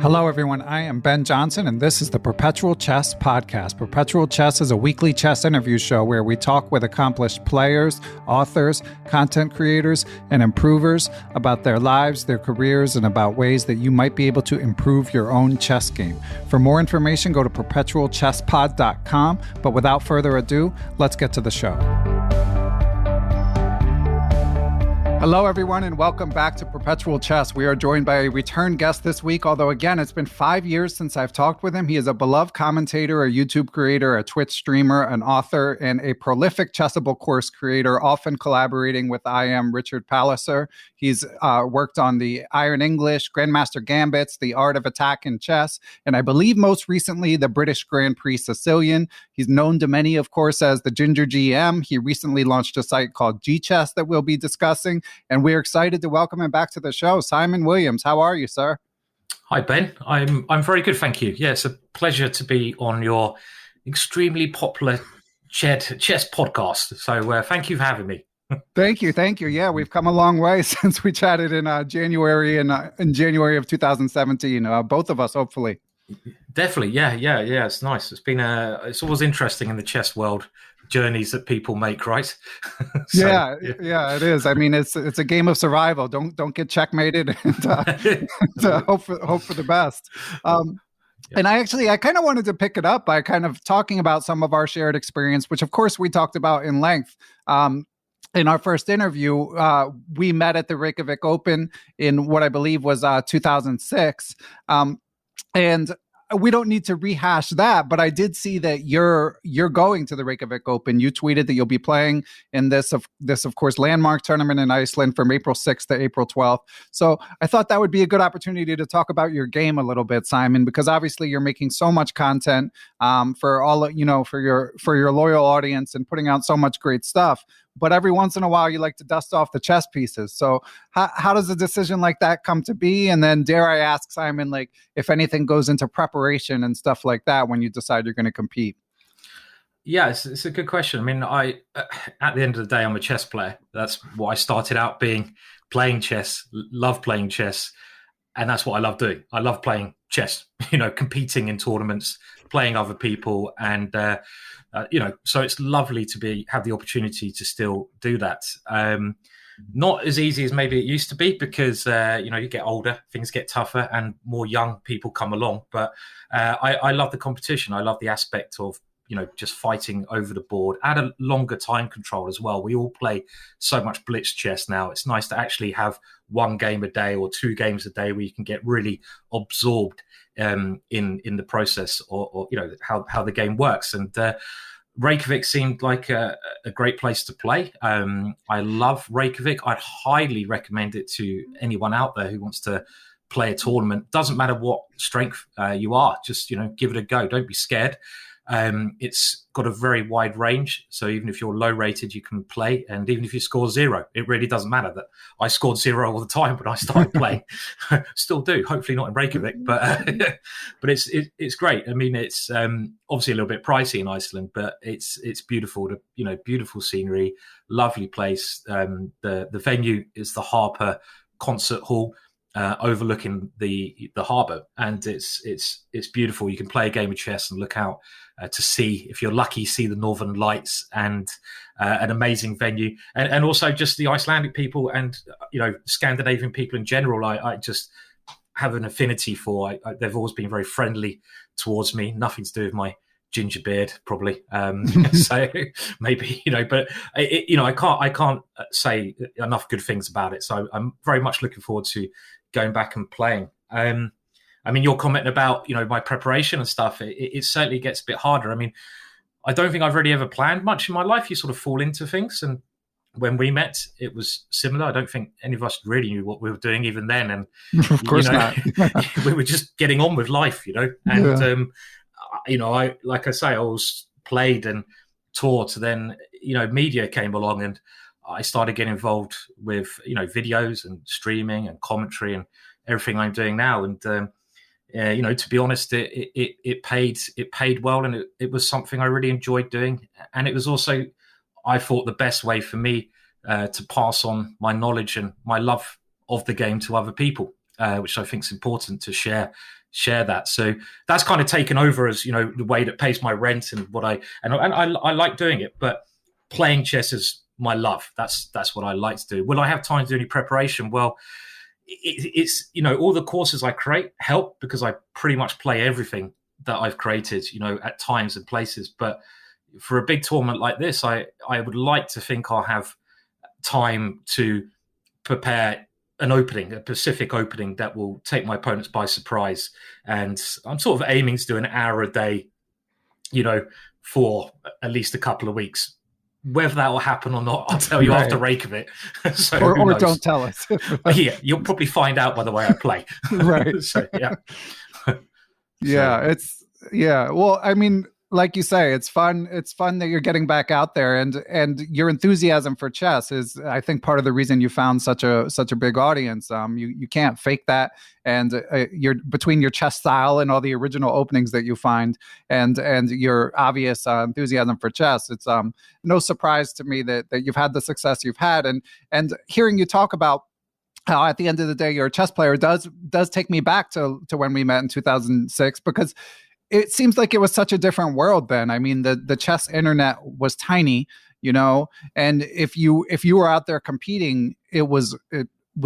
Hello, everyone. I am Ben Johnson, and this is the Perpetual Chess Podcast. Perpetual Chess is a weekly chess interview show where we talk with accomplished players, authors, content creators, and improvers about their lives, their careers, and about ways that you might be able to improve your own chess game. For more information, go to perpetualchesspod.com. But without further ado, let's get to the show. Hello, everyone, and welcome back to Perpetual Chess. We are joined by a return guest this week, although, again, it's been 5 years since I've talked with him. He is a beloved commentator, a YouTube creator, a Twitch streamer, an author, and a prolific Chessable course creator, often collaborating with Richard Palliser. He's worked on the Iron English, Grandmaster Gambits, the Art of Attack in Chess, and I believe most recently the British Grand Prix Sicilian. He's known to many, of course, as the Ginger GM. He recently launched a site called GChess that we'll be discussing. And we're excited to welcome him back to the show. Simon Williams, how are you, sir? Hi, Ben. I'm very good, thank you. Yeah, it's a pleasure to be on your extremely popular chess podcast. So thank you for having me. Thank you. Yeah, we've come a long way since we chatted in January in January of 2017. Both of us, hopefully. Definitely, yeah. It's nice. It's been it's always interesting in the chess world. Journeys that people make, right? So, yeah, it is. I mean, it's a game of survival. Don't get checkmated and hope for the best. And I kind of wanted to pick it up by kind of talking about some of our shared experience, which of course we talked about in length. In our first interview, we met at the Reykjavik Open in what I believe was 2006, and we don't need to rehash that, but I did see that you're going to the Reykjavik Open. You tweeted that you'll be playing in this of course landmark tournament in Iceland from April 6th to April 12th. So I thought that would be a good opportunity to talk about your game a little bit, Simon, because obviously you're making so much content for all for your loyal audience and putting out so much great stuff. But every once in a while, you like to dust off the chess pieces. So how does a decision like that come to be? And then dare I ask, Simon, like if anything goes into preparation and stuff like that when you decide you're going to compete? Yeah, it's a good question. I mean, at the end of the day, I'm a chess player. That's what I started out being, playing chess, love playing chess. And that's what I love doing. I love playing chess, competing in tournaments, playing other people. And, so it's lovely to have the opportunity to still do that. Not as easy as maybe it used to be because, you get older, things get tougher and more young people come along. But I love the competition. I love the aspect of, just fighting over the board at a longer time control as well. We all play so much blitz chess now. It's nice to actually have one game a day or two games a day where you can get really absorbed in the process or how the game works. And Reykjavik seemed like a great place to play. I love Reykjavik. I'd highly recommend it to anyone out there who wants to play a tournament. Doesn't matter what strength you are, just give it a go. Don't be scared. It's got a very wide range, so even if you're low rated, you can play, and even if you score 0, it really doesn't matter. That I scored 0 all the time when I started playing. Still do, hopefully not in Reykjavik, but but it's great. I mean, it's obviously a little bit pricey in Iceland, but it's beautiful. Beautiful scenery, lovely place. The venue is the Harper Concert Hall. Overlooking the harbour, and it's beautiful. You can play a game of chess and look out to see, if you're lucky, see the Northern Lights, and an amazing venue, and also just the Icelandic people and Scandinavian people in general. I just have an affinity for. They've always been very friendly towards me. Nothing to do with my ginger beard, probably. So maybe but I can't say enough good things about it. So I'm very much looking forward to going back and playing. I mean, your comment about my preparation and stuff, it certainly gets a bit harder. I mean, I don't think I've really ever planned much in my life. You sort of fall into things, and when we met, it was similar. I don't think any of us really knew what we were doing even then, and of course not. We were just getting on with life, and I always played and taught. Then media came along, and I started getting involved with videos and streaming and commentary and everything I'm doing now. And to be honest, it paid well, and it was something I really enjoyed doing. And it was also, I thought, the best way for me to pass on my knowledge and my love of the game to other people, which I think is important to share share that. So that's kind of taken over as, you know, the way that pays my rent and what I like doing it. But playing chess is my love. That's what I like to do. Will I have time to do any preparation? Well, it's, you know, all the courses I create help because I pretty much play everything that I've created, you know, at times and places. But for a big tournament like this, I would like to think I'll have time to prepare an opening, a Pacific opening that will take my opponents by surprise. And I'm sort of aiming to do an hour a day, you know, for at least a couple of weeks. Whether that will happen or not, I'll tell you after Reykjavik. So or don't tell us. Yeah, you'll probably find out by the way I play. Right. So, yeah. Well, I mean, like you say, it's fun. It's fun that you're getting back out there, and your enthusiasm for chess is, I think, part of the reason you found such a big audience. You can't fake that, and you're between your chess style and all the original openings that you find, and your obvious enthusiasm for chess. It's no surprise to me that you've had the success you've had, and hearing you talk about how at the end of the day you're a chess player does take me back to when we met in 2006, because it seems like it was such a different world then. I mean, the chess internet was tiny, you know, and if you were out there competing, it was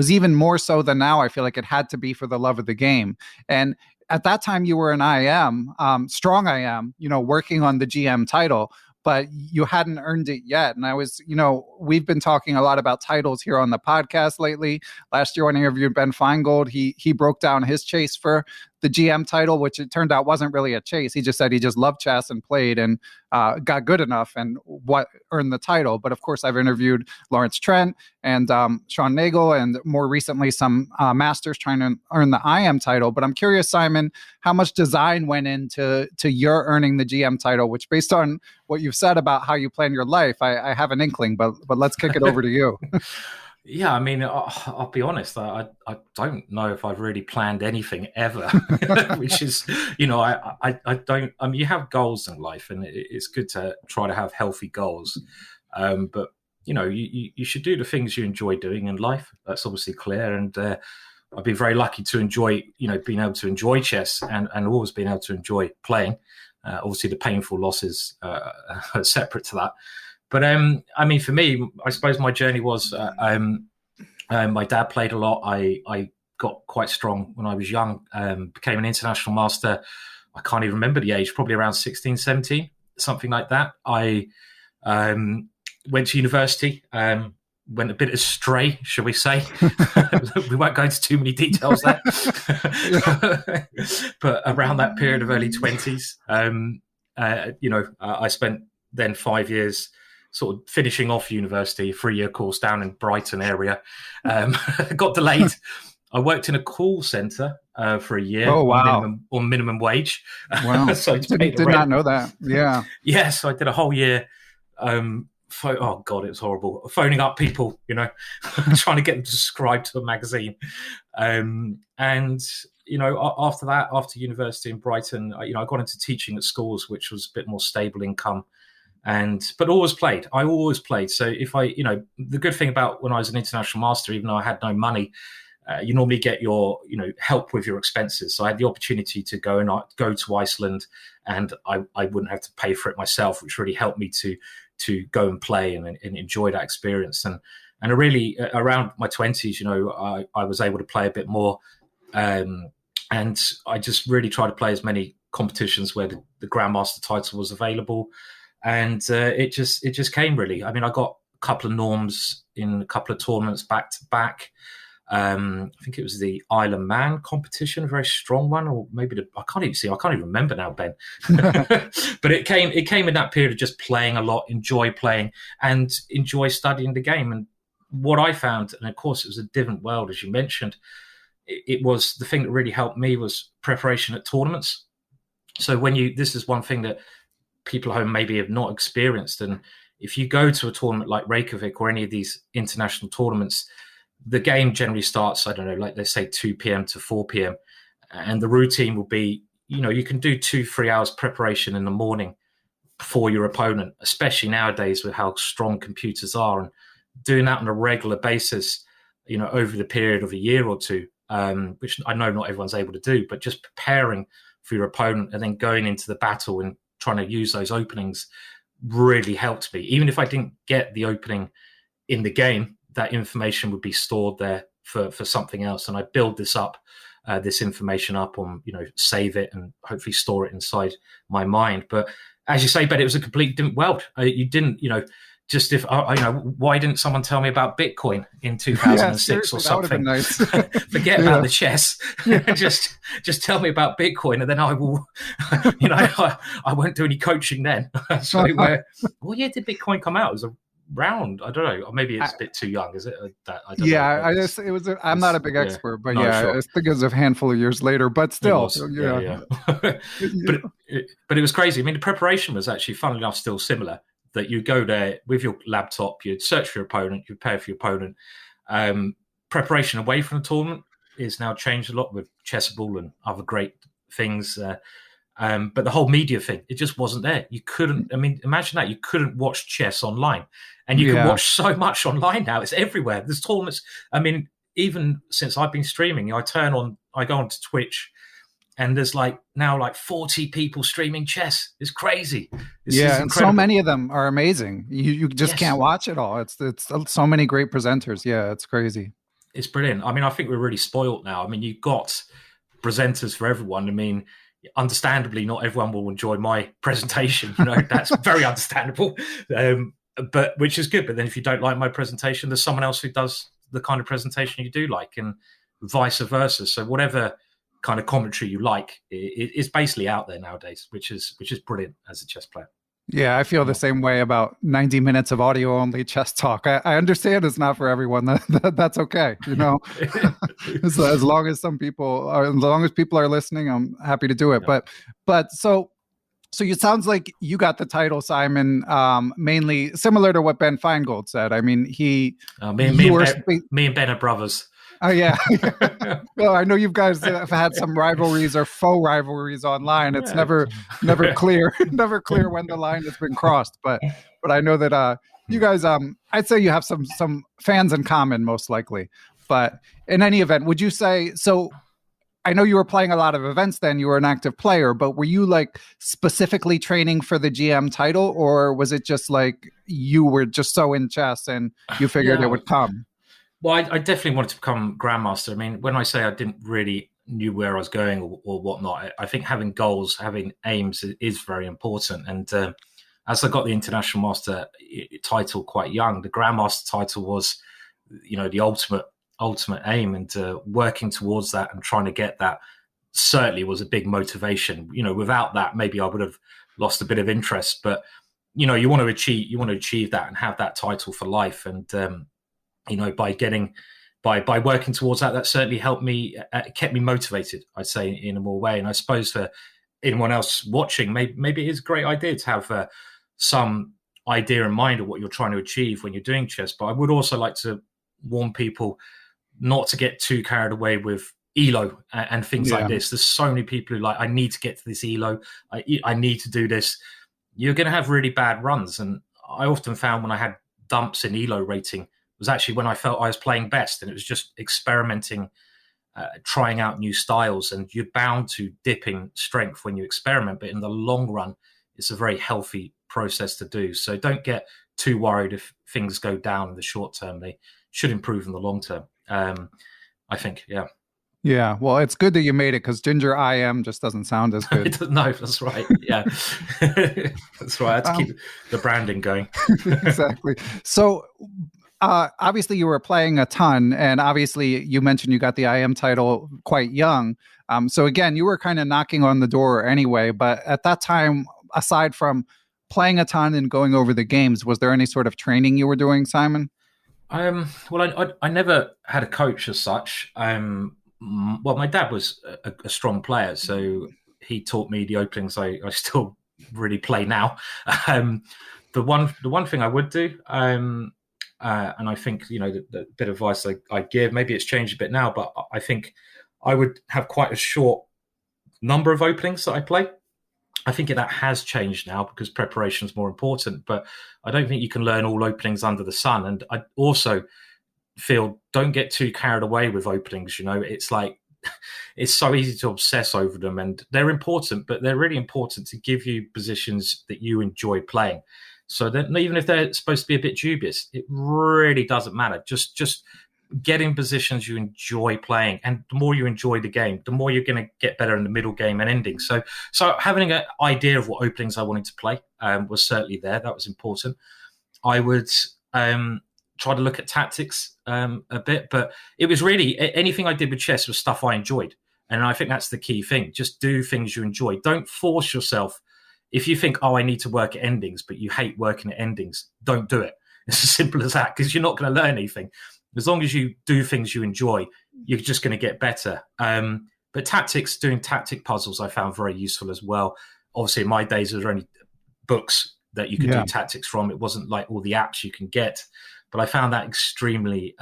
even more so than now. I feel like it had to be for the love of the game. And at that time, you were an IM, strong IM, you know, working on the GM title, but you hadn't earned it yet. And I was, you know, we've been talking a lot about titles here on the podcast lately. Last year when I interviewed Ben Feingold, he broke down his chase for the GM title, which it turned out wasn't really a chase. He just said he just loved chess and played and got good enough and what earned the title. But of course, I've interviewed Lawrence Trent and Sean Nagel, and more recently some masters trying to earn the IM title. But I'm curious, Simon, how much design went into your earning the GM title, which based on what you've said about how you plan your life, I have an inkling, but let's kick it over to you. Yeah, I mean, I'll be honest. I don't know if I've really planned anything ever, which is, you know, I don't. I mean, you have goals in life, and it's good to try to have healthy goals. But you know, you should do the things you enjoy doing in life. That's obviously clear. And I've been very lucky to enjoy, you know, being able to enjoy chess and always being able to enjoy playing. Obviously, the painful losses are separate to that. But I mean, for me, I suppose my journey was my dad played a lot. I got quite strong when I was young, became an international master. I can't even remember the age, probably around 16, 17, something like that. I went to university, went a bit astray, shall we say. We won't go into too many details there. But around that period of early 20s, you know, I spent then 5 years sort of finishing off university, a 3-year course down in Brighton area. Got delayed. I worked in a call center for a year. Oh, wow. On minimum wage. Wow. So did not know that. Yeah. Yes, so I did a whole year. Oh God, it was horrible. Phoning up people, you know, trying to get them to subscribe to a magazine. And, you know, after that, after university in Brighton, you know, I got into teaching at schools, which was a bit more stable income. But always played. I always played. So if I, you know, the good thing about when I was an international master, even though I had no money, you normally get your, you know, help with your expenses. So I had the opportunity to go to Iceland, and I wouldn't have to pay for it myself, which really helped me to go and play and enjoy that experience. And I really, around my 20s, you know, I was able to play a bit more. And I just really tried to play as many competitions where the Grandmaster title was available. And it just came, really. I mean, I got a couple of norms in a couple of tournaments back to back. I think it was the Isle of Man competition, a very strong one, or maybe I can't even remember now, Ben. But it came in that period of just playing a lot, enjoy playing, and enjoy studying the game. And what I found, and of course it was a different world, as you mentioned, it was the thing that really helped me was preparation at tournaments. So this is one thing that people at home maybe have not experienced. And if you go to a tournament like Reykjavik or any of these international tournaments, the game generally starts, I don't know, like they say 2 p.m. to 4 p.m. And the routine will be, you know, you can do 2-3 hours preparation in the morning for your opponent, especially nowadays with how strong computers are. And doing that on a regular basis, you know, over the period of a year or two, which I know not everyone's able to do, but just preparing for your opponent and then going into the battle and trying to use those openings really helped me. Even if I didn't get the opening in the game, that information would be stored there for something else. And I build this information up on, save it and hopefully store it inside my mind. But as you say, Ben, it was a completely different world. You didn't, just if why didn't someone tell me about Bitcoin in 2006 or something? That would have been nice. Forget about the chess. just tell me about Bitcoin, and then I will. I won't do any coaching then. So, did Bitcoin come out? It was around, I don't know, or maybe it's a bit too young. Is it? I don't know. I'm not a big expert, but sure. I think it was a handful of years later. But still, But it was crazy. I mean, the preparation was actually, funnily enough, still similar. That you go there with your laptop, you'd search for your opponent, you prepare for your opponent. Preparation away from the tournament is now changed a lot with Chessable and other great things. But the whole media thing, it just wasn't there. You couldn't, imagine that. You couldn't watch chess online. And you can watch so much online now. It's everywhere. There's tournaments. Even since I've been streaming, I go onto Twitch, and there's now 40 people streaming chess. It's crazy. And so many of them are amazing. You just can't watch it all. It's so many great presenters. Yeah, it's crazy. It's brilliant. I think we're really spoiled now. You've got presenters for everyone. Understandably, not everyone will enjoy my presentation. That's very understandable. But which is good. But then if you don't like my presentation, there's someone else who does the kind of presentation you do like, and vice versa. So whatever kind of commentary you like, it's basically out there nowadays, which is brilliant as a chess player. Yeah, I feel the same way about 90 minutes of audio only chess talk. I understand it's not for everyone. That's okay, as long as people are listening, I'm happy to do it. Yeah. But so it sounds like you got the title, Simon, mainly similar to what Ben FInegold said. Me and Ben are brothers. Oh, yeah. Well, I know you guys have had some rivalries or faux rivalries online. It's never clear, when the line has been crossed. But I know that you guys, I'd say you have some fans in common, most likely. But in any event, would you say, so I know you were playing a lot of events then, you were an active player, but were you specifically training for the GM title, or was it just you were just so in chess and you figured it would come? Well, I definitely wanted to become Grandmaster. When I say I didn't really knew where I was going or whatnot, I think having goals, having aims is very important. And as I got the International Master title quite young, the Grandmaster title was, the ultimate aim, and working towards that and trying to get that certainly was a big motivation. Without that, maybe I would have lost a bit of interest. But you want to achieve that and have that title for life. And by working towards that certainly helped me, kept me motivated, I'd say, in a more way. And I suppose for anyone else watching, maybe it is a great idea to have some idea in mind of what you're trying to achieve when you're doing chess. But I would also like to warn people not to get too carried away with ELO and things like this. There's so many people who I need to get to this ELO. I need to do this. You're going to have really bad runs. And I often found when I had dumps in ELO rating, was actually when I felt I was playing best, and it was just experimenting, trying out new styles, and you're bound to dip in strength when you experiment. But in the long run, it's a very healthy process to do. So don't get too worried if things go down in the short term. They should improve in the long term. I think, yeah. Yeah, well, it's good that you made it, because Ginger IM just doesn't sound as good. No, that's right. Yeah, that's right. I had to keep the branding going. Exactly. So obviously you were playing a ton, and obviously you mentioned you got the IM title quite young. So again, you were kind of knocking on the door anyway, but at that time, aside from playing a ton and going over the games, was there any sort of training you were doing, Simon? Well, I never had a coach as such. Well, my dad was a strong player, so he taught me the openings I still really play now. The one thing I would do, and I think, the bit of advice I give, maybe it's changed a bit now, but I think I would have quite a short number of openings that I play. I think that has changed now because preparation is more important, but I don't think you can learn all openings under the sun. And I also field, don't get too carried away with openings. It's like it's so easy to obsess over them, and they're important, but they're really important to give you positions that you enjoy playing. So that even if they're supposed to be a bit dubious, it really doesn't matter. Just get in positions you enjoy playing, and the more you enjoy the game, the more you're going to get better in the middle game and ending. So having an idea of what openings I wanted to play was certainly there. That was important. I would try to look at tactics a bit, but it was really anything I did with chess was stuff I enjoyed. And I think that's the key thing. Just do things you enjoy. Don't force yourself. If you think, I need to work at endings, but you hate working at endings, don't do it. It's as simple as that, because you're not going to learn anything. As long as you do things you enjoy, you're just going to get better. But tactics, doing tactic puzzles, I found very useful as well. Obviously, in my days, there were only books that you could do tactics from. It wasn't like all the apps you can get. But I found that extremely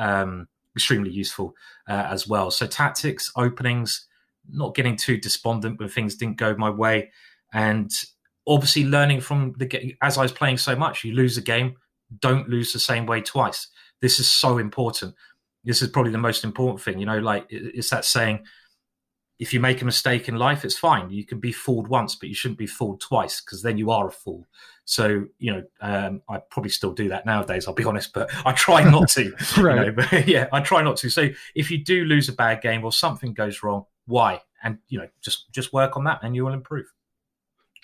useful as well. So tactics, openings, not getting too despondent when things didn't go my way. And obviously learning from the game. As I was playing so much, you lose a game, don't lose the same way twice. This is so important. This is probably the most important thing. Like it's that saying, if you make a mistake in life, it's fine. You can be fooled once, but you shouldn't be fooled twice, because then you are a fool. So, I probably still do that nowadays, I'll be honest, but I try not to. Right. But yeah, I try not to. So if you do lose a bad game or something goes wrong, why? And, just work on that and you will improve.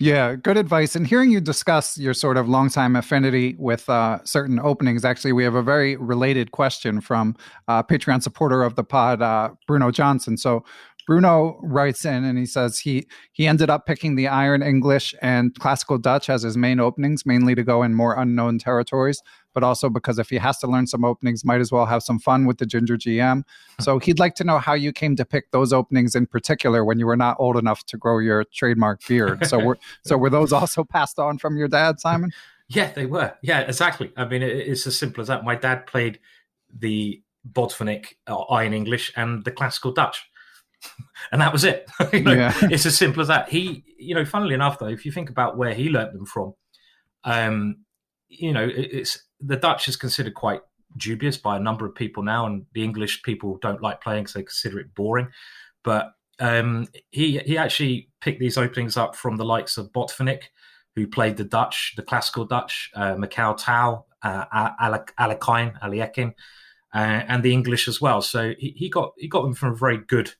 Yeah, good advice. And hearing you discuss your sort of longtime affinity with certain openings, actually, we have a very related question from Patreon supporter of the pod, Bruno Johnson. So Bruno writes in and he says he ended up picking the Iron English and Classical Dutch as his main openings, mainly to go in more unknown territories, but also because if he has to learn some openings, might as well have some fun with the Ginger GM. So he'd like to know how you came to pick those openings in particular when you were not old enough to grow your trademark beard. So were those also passed on from your dad, Simon? Yeah, they were. Yeah, exactly. I mean, it's as simple as that. My dad played the Bodfinic Iron English and the Classical Dutch. And that was it. It's as simple as that. He, funnily enough, though, if you think about where he learnt them from, it's the Dutch is considered quite dubious by a number of people now, and the English people don't like playing because they consider it boring. But he actually picked these openings up from the likes of Bodfinic, who played the Dutch, the Classical Dutch, Macau Tau, Alekhine, and the English as well. So he got them from a very good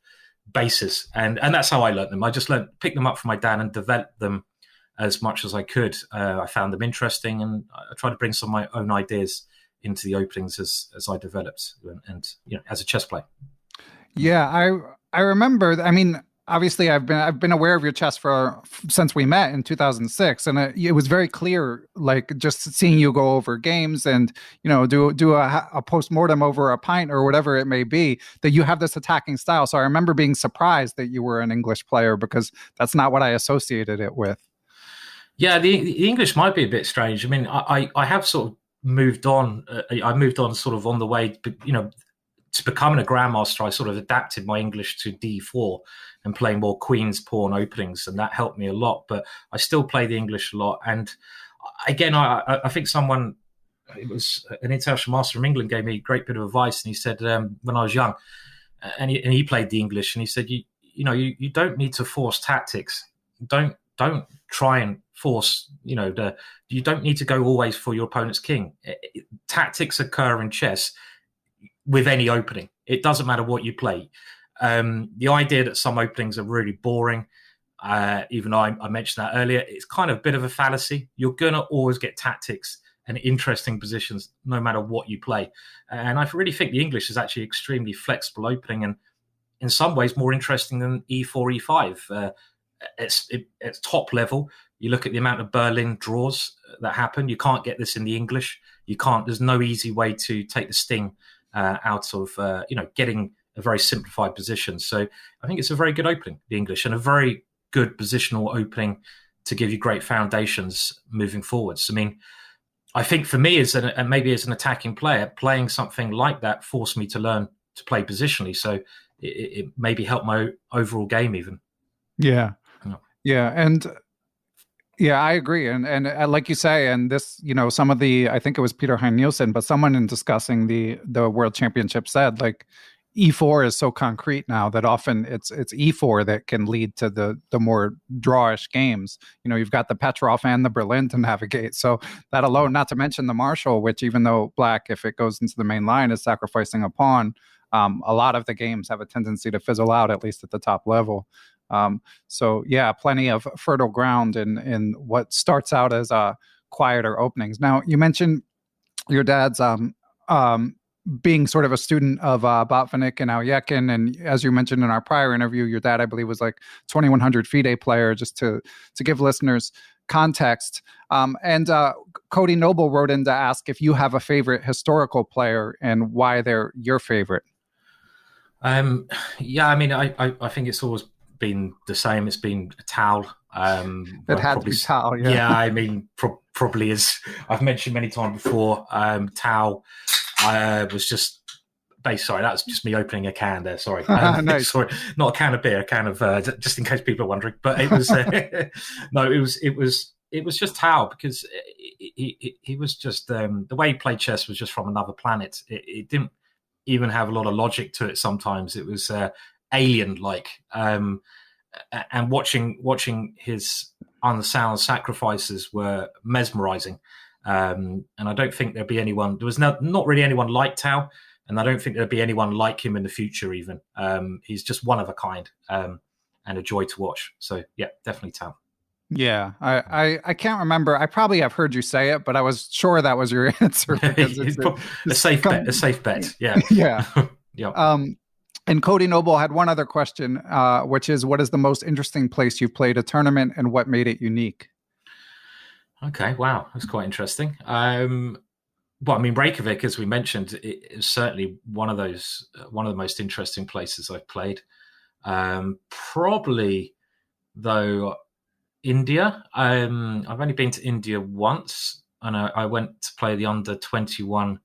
basis, and that's how I learned them. I just picked them up from my dad and developed them as much as I could. I found them interesting, and I tried to bring some of my own ideas into the openings as I developed, and as a chess player. Yeah, I remember. I mean, obviously, I've been aware of your chess since we met in 2006, and it was very clear, like just seeing you go over games and do a postmortem over a pint or whatever it may be, that you have this attacking style. So I remember being surprised that you were an English player, because that's not what I associated it with. Yeah, the English might be a bit strange. I mean, I have sort of moved on. I moved on sort of on the way, to becoming a grandmaster. I sort of adapted my English to D4 and playing more Queen's Pawn openings, and that helped me a lot. But I still play the English a lot. And again, I think it was an international master from England, gave me a great bit of advice, and he said when I was young, and he played the English, and he said you don't need to force tactics. Don't try and force, you don't need to go always for your opponent's king. Tactics occur in chess with any opening. It doesn't matter what you play. The idea that some openings are really boring, even though I mentioned that earlier, it's kind of a bit of a fallacy. You're going to always get tactics and interesting positions no matter what you play. And I really think the English is actually extremely flexible opening, and in some ways more interesting than E4, E5. It's top level. You look at the amount of Berlin draws that happen. You can't get this in the English. There's no easy way to take the sting out of getting a very simplified position. So I think it's a very good opening, the English, and a very good positional opening to give you great foundations moving forwards. I mean, I think for me, maybe as an attacking player, playing something like that forced me to learn to play positionally. So it maybe helped my overall game even. Yeah. And Yeah, I agree. And like you say, and this, some of I think it was Peter Hein Nielsen, but someone in discussing the World Championship said, like, E4 is so concrete now that often it's E4 that can lead to the more drawish games. You've got the Petrov and the Berlin to navigate. So that alone, not to mention the Marshall, which even though black, if it goes into the main line, is sacrificing a pawn, a lot of the games have a tendency to fizzle out, at least at the top level. So yeah, plenty of fertile ground in what starts out as quieter openings. Now, you mentioned your dad's being sort of a student of Botvinnik and Alyekin, and as you mentioned in our prior interview, your dad, I believe, was like 2100 FIDE player, just to give listeners context. And Cody Noble wrote in to ask if you have a favorite historical player and why they're your favorite. Yeah, I mean, I think it's always been the same. It's been Tal. It had to be Tal, yeah. Yeah, I mean, probably is. I've mentioned many times before. Tal was just. Sorry, that was just me opening a can there. Sorry, nice. Sorry, not a can of beer, a can of just in case people are wondering. But it was no, it was just Tal, because he was just the way he played chess was just from another planet. It didn't even have a lot of logic to it. Sometimes it was alien-like, and watching his unsound sacrifices were mesmerizing. And I don't think there'd be anyone. There was not really anyone like Tao, and I don't think there'd be anyone like him in the future. Even he's just one of a kind, and a joy to watch. So yeah, definitely Tao. Yeah, I can't remember. I probably have heard you say it, but I was sure that was your answer. A safe bet. A safe bet. Yeah. Yeah. Yeah. And Cody Noble had one other question, which is, what is the most interesting place you've played a tournament, and what made it unique? Okay, wow, that's quite interesting. Well, I mean, Reykjavik, as we mentioned, is certainly one of the most interesting places I've played. Probably, though, India. I've only been to India once, and I went to play the under-21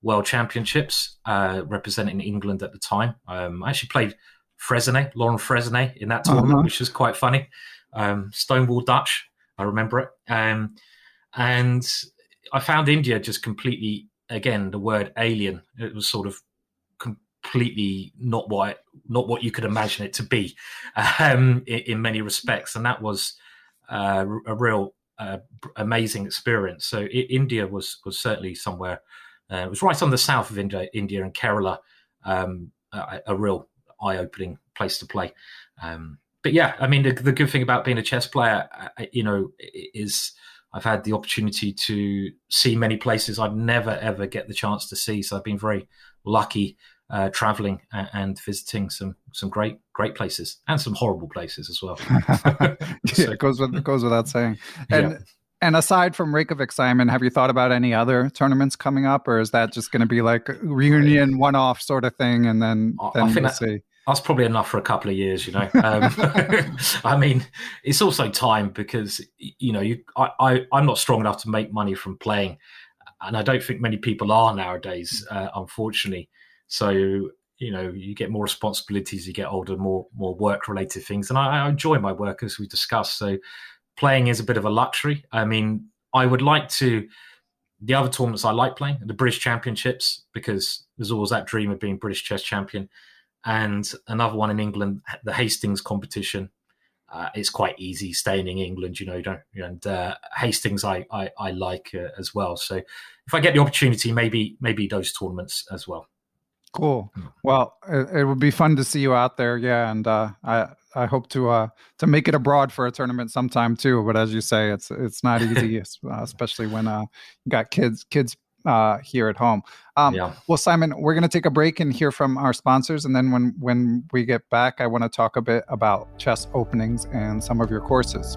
World Championships, representing England at the time. I actually played Lauren Fresnay in that tournament, which was quite funny. Stonewall Dutch, I remember it. And I found India just completely, again, the word alien. It was sort of completely not what you could imagine it to be, in many respects. And that was a real amazing experience. So India was certainly somewhere. It was right on the south of India and Kerala, a real eye-opening place to play. But yeah, I mean, the good thing about being a chess player, is I've had the opportunity to see many places I'd never, ever get the chance to see. So I've been very lucky traveling and visiting some great places, and some horrible places as well. Yeah, it goes without saying. And aside from Reykjavik, Simon, have you thought about any other tournaments coming up, or is that just going to be like a reunion, one-off sort of thing, and then we'll see? That's probably enough for a couple of years, I mean, it's also time, because I'm not strong enough to make money from playing, and I don't think many people are nowadays, unfortunately. So you get more responsibilities, you get older, more work-related things, and I enjoy my work, as we discussed. So playing is a bit of a luxury. I mean, I would like to. The other tournaments I like playing are the British Championships, because there's always that dream of being British chess champion. And another one in England, the Hastings competition. It's quite easy staying in England, and Hastings I like as well. So if I get the opportunity, maybe those tournaments as well. Cool. Well, it would be fun to see you out there. Yeah. And I hope to make it abroad for a tournament sometime too. But as you say, it's not easy, especially when you got kids here at home. Well, Simon, we're going to take a break and hear from our sponsors. And then when we get back, I want to talk a bit about chess openings and some of your courses.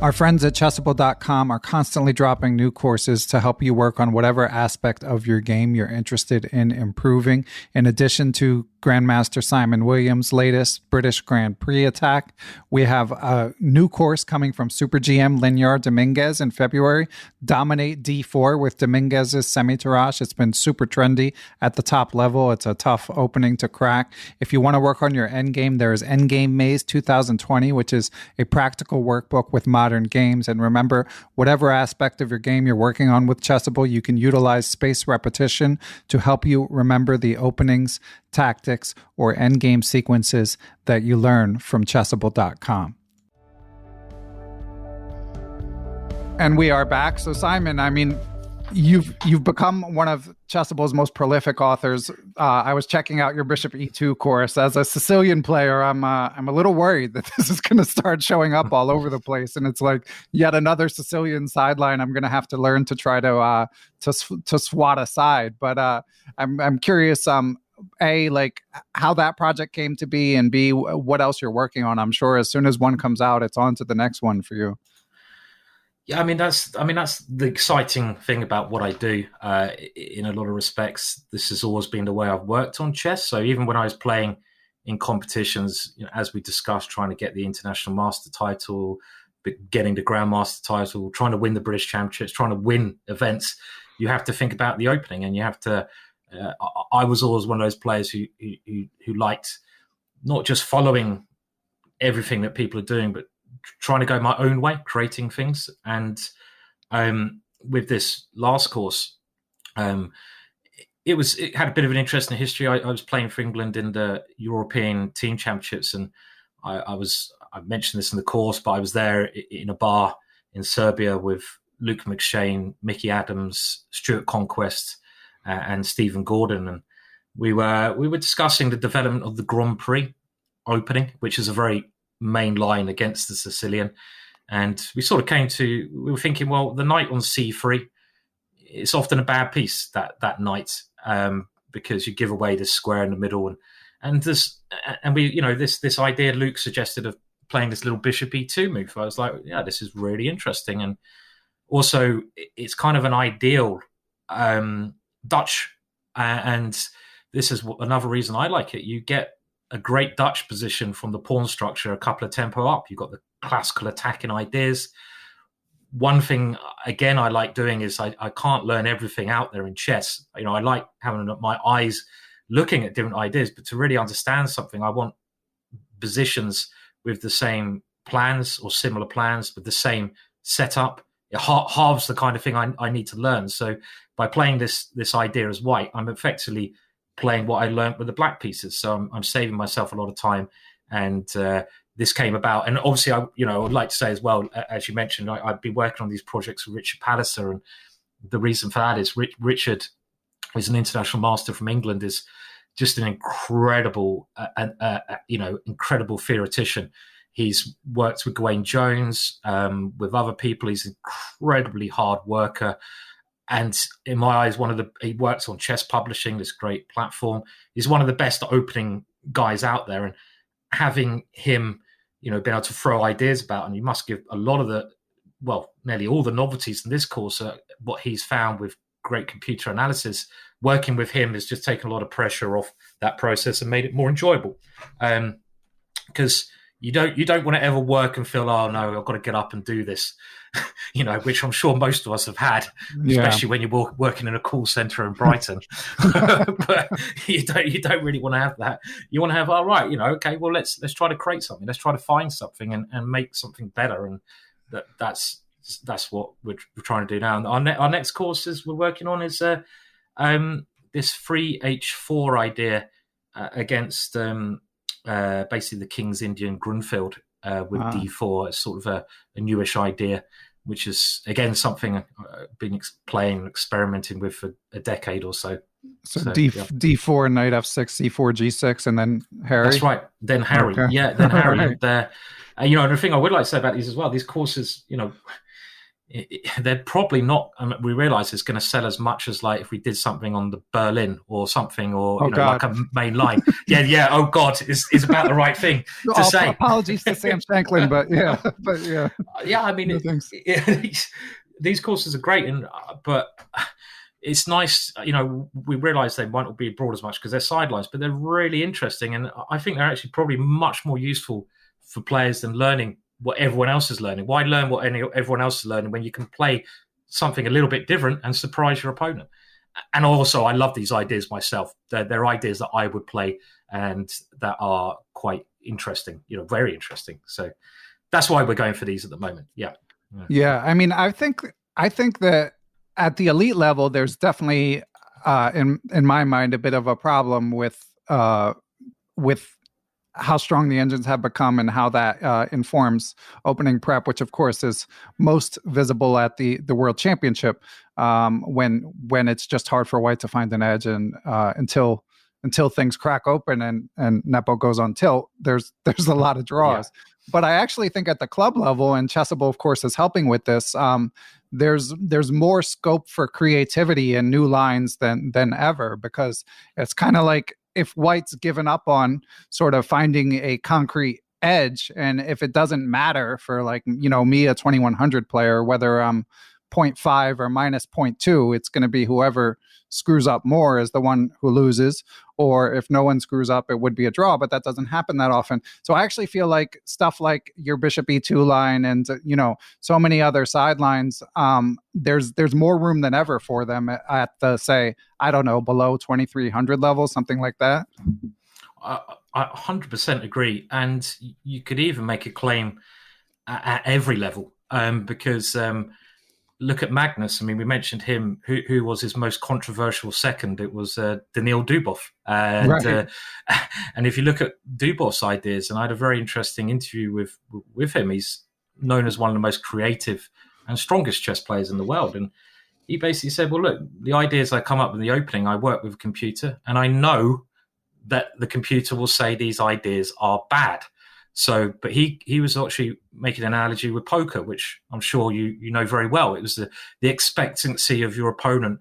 Our friends at Chessable.com are constantly dropping new courses to help you work on whatever aspect of your game you're interested in improving. In addition to Grandmaster Simon Williams' latest British Grand Prix Attack. We have a new course coming from Super GM Daniil Dominguez in February, Dominate D4 with Dominguez's semi-tirage. It's been super trendy at the top level. It's a tough opening to crack. If you want to work on your endgame, there is Endgame Maze 2020, which is a practical workbook with modern games. And remember, whatever aspect of your game you're working on with Chessable, you can utilize space repetition to help you remember the openings, tactics, or endgame sequences that you learn from chessable.com. And we are back. So Simon, I mean, you've become one of Chessable's most prolific authors. I was checking out your Bishop E2 course. As a Sicilian player, I'm a little worried that this is going to start showing up all over the place, and it's like yet another Sicilian sideline I'm going to have to learn to try to swat aside. But I'm curious. A, like how that project came to be, and B, what else you're working on. I'm sure as soon as one comes out, it's on to the next one for you. Yeah, I mean that's the exciting thing about what I do. In a lot of respects, this has always been the way I've worked on chess. So even when I was playing in competitions, as we discussed, trying to get the international master title, getting the grandmaster title, trying to win the British championships, trying to win events, you have to think about the opening, and you have to. I was always one of those players who liked not just following everything that people are doing, but trying to go my own way, creating things. And with this last course, it had a bit of an interesting history. I was playing for England in the European Team Championships, and I mentioned this in the course, but I was there in a bar in Serbia with Luke McShane, Mickey Adams, Stuart Conquest, and Stephen Gordon, and we were discussing the development of the Grand Prix opening, which is a very main line against the Sicilian, and we sort of we were thinking, well, the knight on C3, it's often a bad piece that night, because you give away this square in the middle, and we this idea Luke suggested of playing this little Bishop E2 move. I was like, yeah, this is really interesting, and also it's kind of an ideal Dutch, and this is another reason I like it. You get a great Dutch position from the pawn structure a couple of tempo up. You've got the classical attacking ideas. One thing, again, I like doing is I can't learn everything out there in chess. I like having my eyes looking at different ideas, but to really understand something, I want positions with the same plans or similar plans with the same setup. It halves the kind of thing I need to learn. So by playing this idea as white, I'm effectively playing what I learned with the black pieces. So I'm saving myself a lot of time. And this came about. And obviously, I would like to say as well, as you mentioned, I've been working on these projects with Richard Palliser. And the reason for that is Richard is an international master from England, is just an incredible, incredible theoretician. He's worked with Gawain Jones, with other people. He's an incredibly hard worker. And in my eyes, he works on Chess Publishing, this great platform. He's one of the best opening guys out there. And having him, being able to throw ideas about, and you must give a lot of nearly all the novelties in this course, what he's found with great computer analysis. Working with him has just taken a lot of pressure off that process and made it more enjoyable. Because you don't want to ever work and feel, oh no, I've got to get up and do this, which I'm sure most of us have had, especially when you're working in a call center in Brighton. But you don't really want to have that. You want to have, all right, okay, well let's try to create something, let's try to find something and make something better, and that's what we're trying to do now. And our next courses we're working on is this free H4 idea against. Basically the King's Indian Grunfeld with D4. It's sort of a newish idea, which is, again, something I've been playing and experimenting with for a decade or so. So D4, knight F6, C4, G6, and then Harry? That's right. Then Harry. Okay. Yeah, then Harry. Right. And the thing I would like to say about these as well, these courses, they're probably not. We realize it's going to sell as much as like if we did something on the Berlin or something, or like a main line. Yeah. Oh God, is about the right thing to say. Apologies to Sam Shanklin, but yeah. Yeah, I mean, these courses are great, but it's nice, we realize they might not be abroad as much because they're sidelines, but they're really interesting. And I think they're actually probably much more useful for players than learning what everyone else is learning. Why learn what everyone else is learning when you can play something a little bit different and surprise your opponent? And also, I love these ideas myself. They're ideas that I would play and that are quite interesting, very interesting. So that's why we're going for these at the moment. Yeah. I mean, I think that at the elite level, there's definitely, in my mind, a bit of a problem with how strong the engines have become and how that informs opening prep, which of course is most visible at the World Championship, when it's just hard for white to find an edge, and until things crack open and Nepo goes on tilt, there's a lot of draws. Yeah. But I actually think at the club level, and Chessable of course is helping with this, there's more scope for creativity and new lines than ever, because it's kind of like if white's given up on sort of finding a concrete edge, and if it doesn't matter for me, a 2100 player, whether I'm 0.5 or minus 0.2, it's going to be whoever screws up more is the one who loses, or if no one screws up, it would be a draw, but that doesn't happen that often. So I actually feel like stuff like your bishop e2 line and so many other sidelines, there's more room than ever for them at the, say, I don't know, below 2300 level, something like that. I 100% agree, and you could even make a claim at every level, because look at Magnus. I mean, we mentioned him. Who was his most controversial second? It was Daniil Dubov. And, right. And if you look at Dubov's ideas, and I had a very interesting interview with him. He's known as one of the most creative and strongest chess players in the world. And he basically said, well, look, the ideas I come up with in the opening, I work with a computer, and I know that the computer will say these ideas are bad. So, but he was actually making an analogy with poker, which I'm sure you know very well. It was the expectancy of your opponent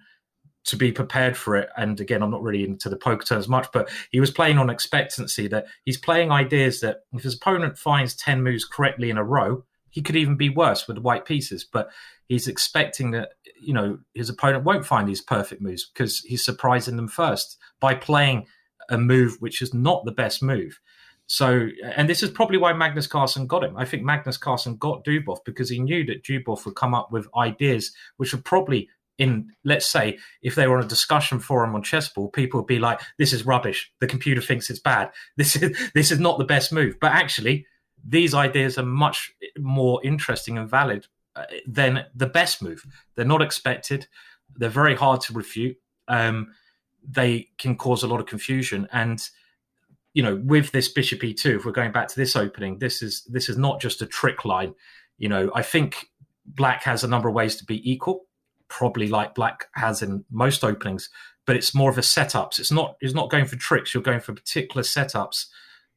to be prepared for it. And again, I'm not really into the poker terms much, but he was playing on expectancy, that he's playing ideas that if his opponent finds 10 moves correctly in a row, he could even be worse with the white pieces. But he's expecting that, his opponent won't find these perfect moves because he's surprising them first by playing a move which is not the best move. So, and this is probably why Magnus Carlsen got him. I think Magnus Carlsen got Dubov because he knew that Dubov would come up with ideas which would probably, let's say, if they were on a discussion forum on Chessable, people would be like, this is rubbish. The computer thinks it's bad. This is not the best move. But actually, these ideas are much more interesting and valid than the best move. They're not expected. They're very hard to refute. They can cause a lot of confusion. And with this bishop e2, if we're going back to this opening, this is not just a trick line. I think black has a number of ways to be equal, probably like black has in most openings, but it's more of a setups. It's not going for tricks. You're going for particular setups,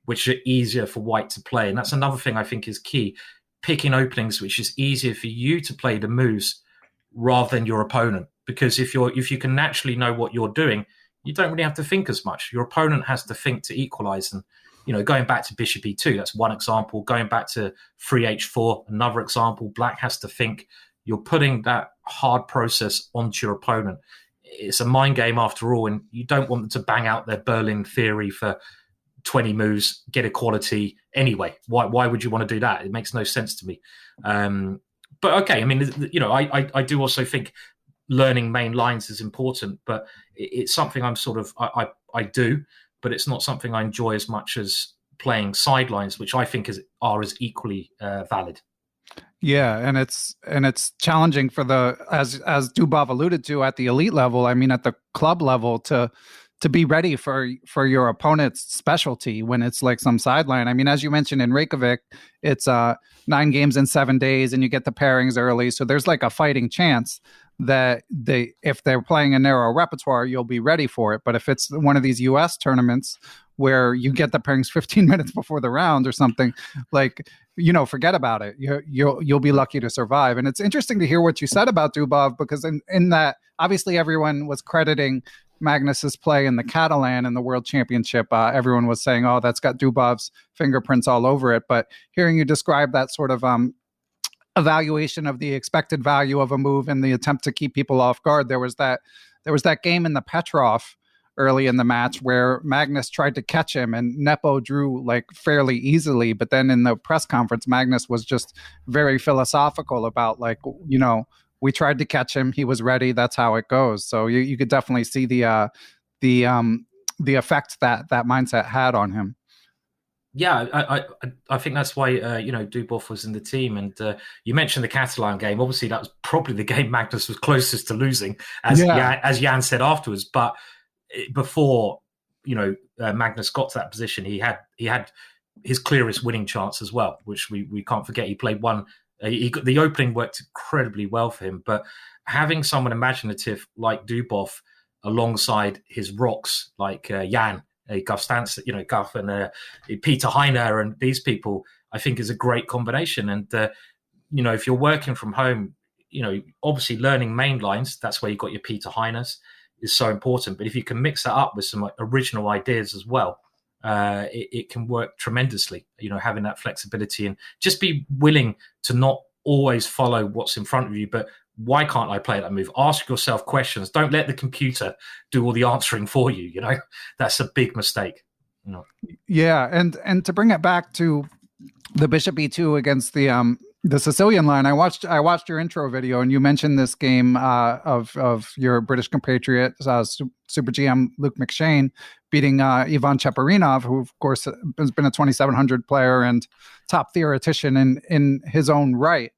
which are easier for white to play. And that's another thing I think is key. Picking openings, which is easier for you to play the moves rather than your opponent. Because if you can naturally know what you're doing, you don't really have to think as much. Your opponent has to think to equalize. And, going back to bishop e2, that's one example. Going back to 3h4, another example. Black has to think. You're putting that hard process onto your opponent. It's a mind game after all, and you don't want them to bang out their Berlin theory for 20 moves, get equality anyway. Why would you want to do that? It makes no sense to me. But okay, I mean, I do also think learning main lines is important, but it's something I'm sort of I do, but it's not something I enjoy as much as playing sidelines, which I think are as equally valid. Yeah, and it's challenging for as Dubov alluded to at the elite level. I mean, at the club level to be ready for your opponent's specialty when it's like some sideline. I mean, as you mentioned in Reykjavik, it's 9 games in 7 days, and you get the pairings early, so there's like a fighting chance that if they're playing a narrow repertoire, you'll be ready for it. But if it's one of these US tournaments where you get the pairings 15 minutes before the round or something, forget about it. You'll be lucky to survive. And it's interesting to hear what you said about Dubov, because in that, obviously everyone was crediting Magnus's play in the Catalan in the World Championship. Everyone was saying, oh, that's got Dubov's fingerprints all over it. But hearing you describe that sort of evaluation of the expected value of a move and the attempt to keep people off guard, there was that there was that game in the Petrov early in the match where Magnus tried to catch him and Nepo drew like fairly easily. But then in the press conference, Magnus was just very philosophical about like, we tried to catch him. He was ready. That's how it goes. So you could definitely see the effect that mindset had on him. Yeah, I think that's why Dubov was in the team. And you mentioned the Catalan game. Obviously, that was probably the game Magnus was closest to losing, as Jan said afterwards. But before Magnus got to that position, he had his clearest winning chance as well, which we can't forget. He played one. The opening worked incredibly well for him, but having someone imaginative like Dubov alongside his rocks like Jan, Guff Stanson, Guff and Peter Heiner and these people, I think is a great combination. And if you're working from home, obviously learning main lines, that's where you got your Peter Heiners, is so important. But if you can mix that up with some original ideas as well, it can work tremendously. Having that flexibility and just be willing to not always follow what's in front of you, but why can't I play that move? Ask yourself questions. Don't let the computer do all the answering for you. That's a big mistake. Yeah, and to bring it back to the Bishop E2 against the Sicilian line, I watched your intro video, and you mentioned this game of your British compatriot, Super GM Luke McShane, beating Ivan Cheparinov, who of course has been a 2700 player and top theoretician in his own right.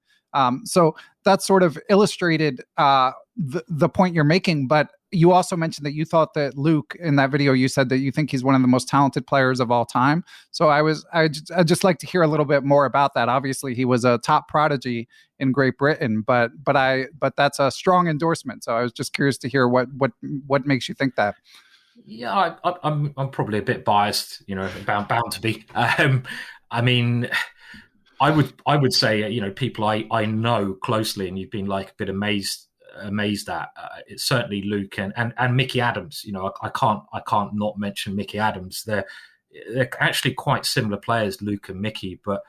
So that sort of illustrated the point you're making. But you also mentioned that you thought that Luke, in that video, you said that you think he's one of the most talented players of all time. So I'd just like to hear a little bit more about that. Obviously, he was a top prodigy in Great Britain, but that's a strong endorsement. So I was just curious to hear what makes you think that. Yeah, I'm probably a bit biased, bound to be. I mean, I would say, people I know closely, and you've been like a bit amazed at. It's certainly Luke and Mickey Adams. I can't not mention Mickey Adams. They're actually quite similar players, Luke and Mickey, but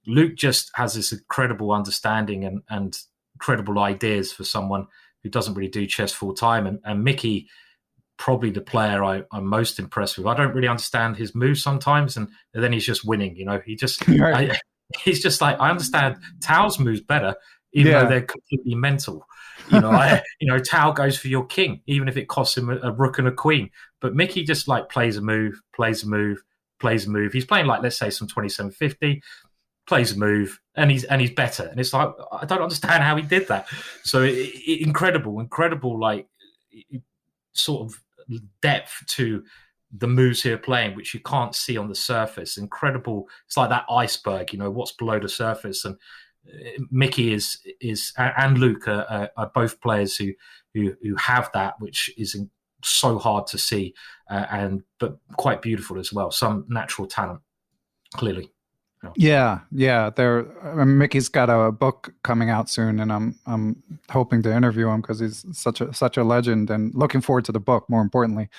Luke just has this incredible understanding and incredible ideas for someone who doesn't really do chess full time, and Mickey, probably the player I'm most impressed with. I don't really understand his moves sometimes, and then he's just winning. He just he's just like, I understand Tao's moves better, even though they're completely mental. Tao goes for your king, even if it costs him a rook and a queen. But Mickey just like plays a move. He's playing like, let's say, some 2750, plays a move, and he's better. And it's like, I don't understand how he did that. So incredible, like sort of depth to the moves here playing, which you can't see on the surface. Incredible. It's like that iceberg, what's below the surface. And Mickey is and Luke are both players who have that, which is so hard to see, but quite beautiful as well. Some natural talent, clearly. Yeah. Mickey's got a book coming out soon, and I'm hoping to interview him because he's such a legend, and looking forward to the book. More importantly,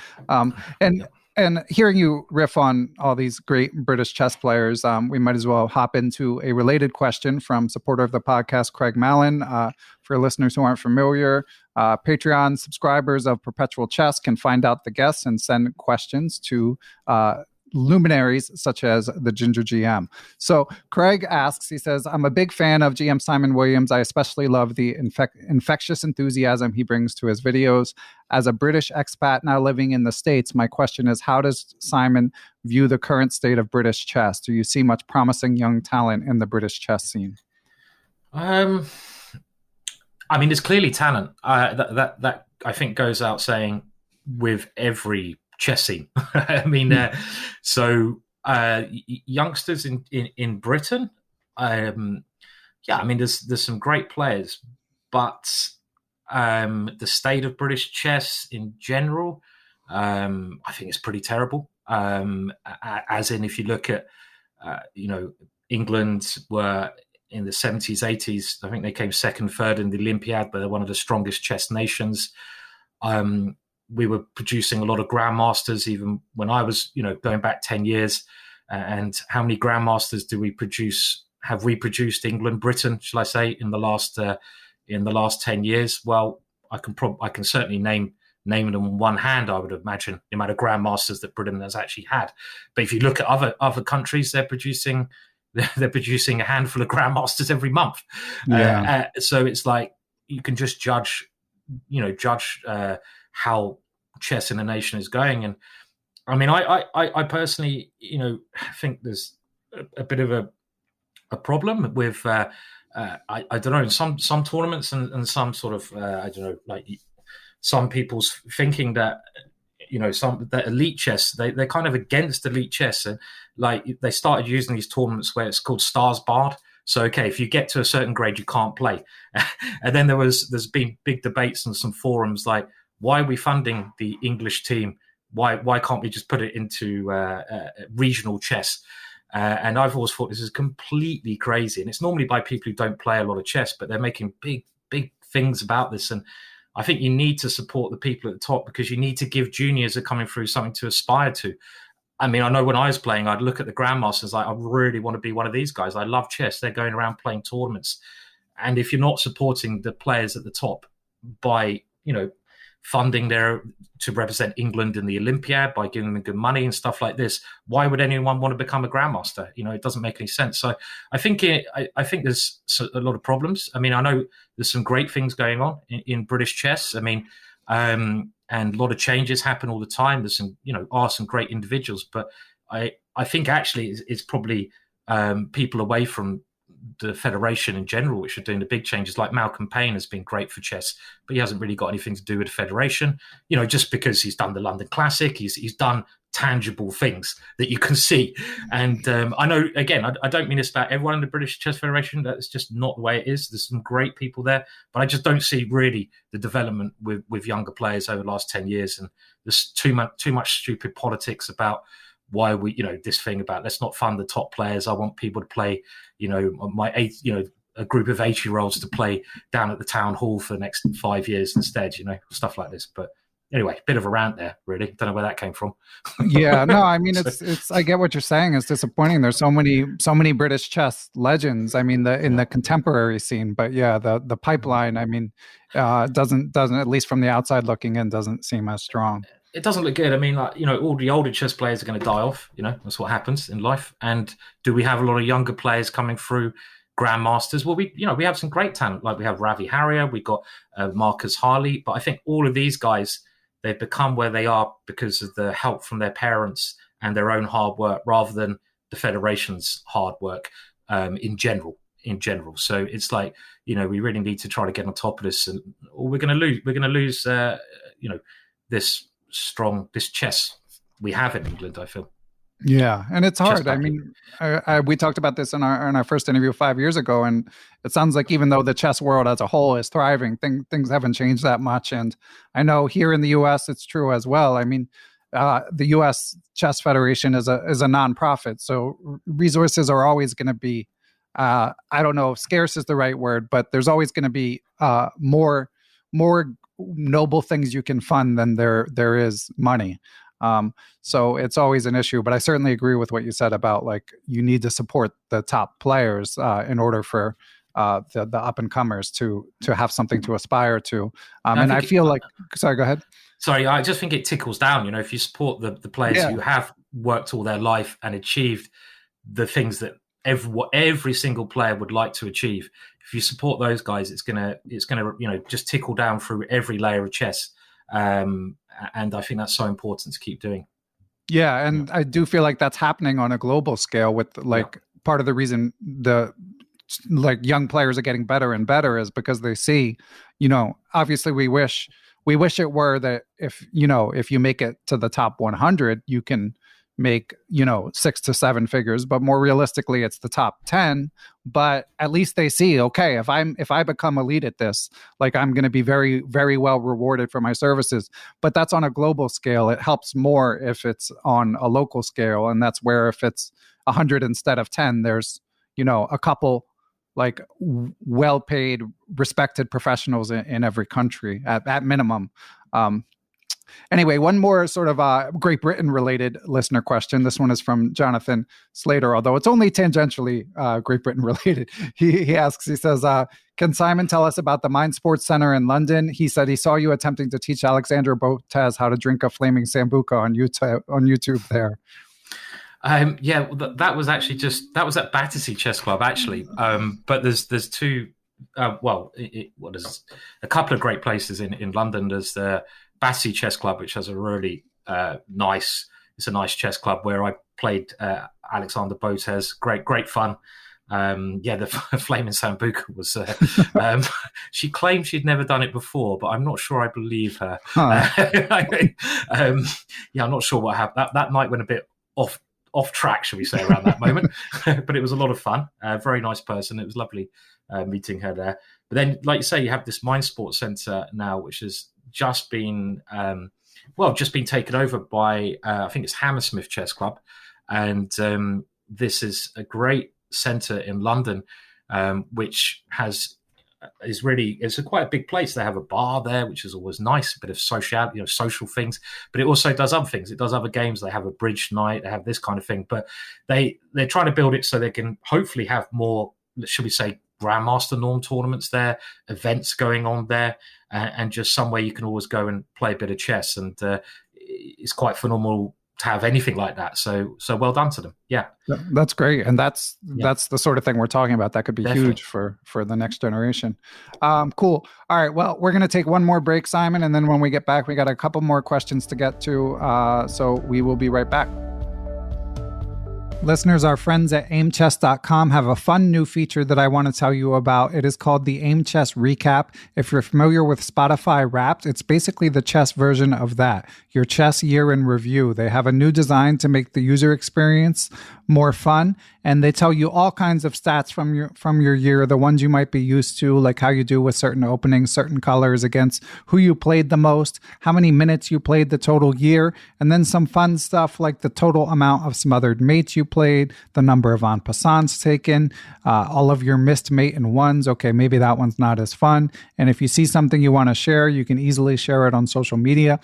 and hearing you riff on all these great British chess players, we might as well hop into a related question from supporter of the podcast, Craig Mallon. For listeners who aren't familiar, Patreon subscribers of Perpetual Chess can find out the guests and send questions to luminaries such as the Ginger GM. So Craig asks, he says, I'm a big fan of GM Simon Williams. I especially love the infectious enthusiasm he brings to his videos. As a British expat now living in the States, my question is, how does Simon view the current state of British chess? Do you see much promising young talent in the British chess scene? There's clearly talent. That I think goes out saying with every chess scene. Youngsters in Britain, there's some great players, but the state of British chess in general, I think it's pretty terrible. As in, if you look at, England were in the 70s, 80s, I think they came second, third in the Olympiad, but they're one of the strongest chess nations. We were producing a lot of grandmasters, even when I was, going back 10 years. And how many grandmasters have we produced, England, Britain, shall I say, in the last 10 years? Well, I can certainly name naming them on one hand, I would imagine, the amount of grandmasters that Britain has actually had. But if you look at other countries, they're producing a handful of grandmasters every month. So it's like you can just judge how chess in a nation is going. And I mean, I personally, think there's a bit of a problem with I don't know, some tournaments and some sort of I don't know, like some people's thinking that that elite chess, they're kind of against elite chess, and like they started using these tournaments where it's called stars barred. So okay, if you get to a certain grade, you can't play. And then there's been big debates on some forums like, why are we funding the English team? Why can't we just put it into regional chess? And I've always thought this is completely crazy. And it's normally by people who don't play a lot of chess, but they're making big things about this. And I think you need to support the people at the top, because you need to give juniors who are coming through something to aspire to. I mean, I know when I was playing, I'd look at the grandmasters like, I really want to be one of these guys. I love chess. They're going around playing tournaments. And if you're not supporting the players at the top by, funding to represent England in the Olympiad, by giving them good money and stuff like this, why would anyone want to become a grandmaster? It doesn't make any sense. So I think there's a lot of problems. I mean, I know there's some great things going on in British chess. I mean, and a lot of changes happen all the time. There's some great individuals, but I think actually it's probably people away from the federation in general which are doing the big changes. Like Malcolm Payne has been great for chess, but he hasn't really got anything to do with the federation, just because he's done the London Classic. He's done tangible things that you can see. And I know, again, I don't mean this about everyone in the British Chess Federation. That's just not the way it is. There's some great people there, but I just don't see really the development with younger players over the last 10 years. And there's too much stupid politics about why we, this thing about let's not fund the top players. I want people to play, a group of 80-year-olds to play down at the town hall for the next 5 years instead, stuff like this. But anyway, bit of a rant there, really. Don't know where that came from. Yeah, no, I mean, it's. I get what you're saying. It's disappointing. There's so many British chess legends. I mean, in the contemporary scene, but yeah, the pipeline. I mean, doesn't at least from the outside looking in, doesn't seem as strong. It doesn't look good. I mean, like, all the older chess players are going to die off. That's what happens in life. And do we have a lot of younger players coming through, grandmasters? Well, we have some great talent. Like we have Ravi Harrier, we got Marcus Harley. But I think all of these guys, they've become where they are because of the help from their parents and their own hard work, rather than the federation's hard work in general. So it's like, we really need to try to get on top of this, or we're going to lose this chess we have in England, I feel. Yeah, and it's hard. I mean, we talked about this in our first interview 5 years ago, and it sounds like even though the chess world as a whole is thriving, things haven't changed that much. And I know here in the U.S. it's true as well. I mean, the U.S. Chess Federation is a nonprofit, so resources are always going to be, I don't know if scarce is the right word, but there's always going to be more noble things you can fund than there is money. So it's always an issue, but I certainly agree with what you said about, like, you need to support the top players in order for the up and comers to have something to aspire to. And I feel like, sorry, go ahead. Sorry, I just think it tickles down. If you support the players who have worked all their life and achieved the things that every single player would like to achieve. If you support those guys, it's gonna just tickle down through every layer of chess, and I think that's so important to keep doing. Yeah, and I do feel like that's happening on a global scale. With part of the reason the young players are getting better and better is because they see, obviously we wish it were that if you make it to the top 100, you can make 6 to 7 figures, but more realistically it's the top 10. But at least they see, okay, if I become elite at this, like, I'm going to be very, very well rewarded for my services. But that's on a global scale. It helps more if it's on a local scale, and that's where if it's 100 instead of 10, there's a couple like well-paid, respected professionals in every country at minimum. Anyway, one more sort of Great Britain related listener question. This one is from Jonathan Slater, although it's only tangentially Great Britain related. He asks, he says, can Simon tell us about the Mindsports Center in London? He said he saw you attempting to teach Alexandra Botez how to drink a flaming sambuco on YouTube there. That was actually that was at Battersea Chess Club, actually. But there's two, there's a couple of great places in London. There's the Battersea Chess Club, which has a really nice chess club where I played Alexandra Botez. Great fun. The flaming sambuca was. She claimed she'd never done it before, but I'm not sure I believe her. Huh. I'm not sure what happened. That night went a bit off track, shall we say, around that moment. But it was a lot of fun. Very nice person. It was lovely meeting her there. But then, like you say, you have this Mindsports Centre now, which has just been taken over by I think it's Hammersmith Chess Club, and this is a great centre in London, which it's quite a big place. They have a bar there, which is always nice, a bit of social things, but it also does other things. It does other games. They have a bridge night, they have this kind of thing, but they're trying to build it so they can hopefully have more, should we say, Grandmaster Norm tournaments there, events going on there, and just somewhere you can always go and play a bit of chess. And it's quite phenomenal to have anything like that. So well done to them. Yeah, that's great, and that's the sort of thing we're talking about. That could be Definitely huge for the next generation. Cool. All right. Well, we're going to take one more break, Simon, and then when we get back, we got a couple more questions to get to. So we will be right back. Listeners, our friends at Aimchess.com have a fun new feature that I want to tell you about. It is called the Aimchess Recap. If you're familiar with Spotify Wrapped, it's basically the chess version of that, your chess year in review. They have a new design to make the user experience more fun, and they tell you all kinds of stats from your year, the ones you might be used to, like how you do with certain openings, certain colors against who you played the most, how many minutes you played the total year, and then some fun stuff like the total amount of smothered mates you played, the number of en passants taken, all of your missed mate and ones. Okay, maybe that one's not as fun. And if you see something you want to share, you can easily share it on social media.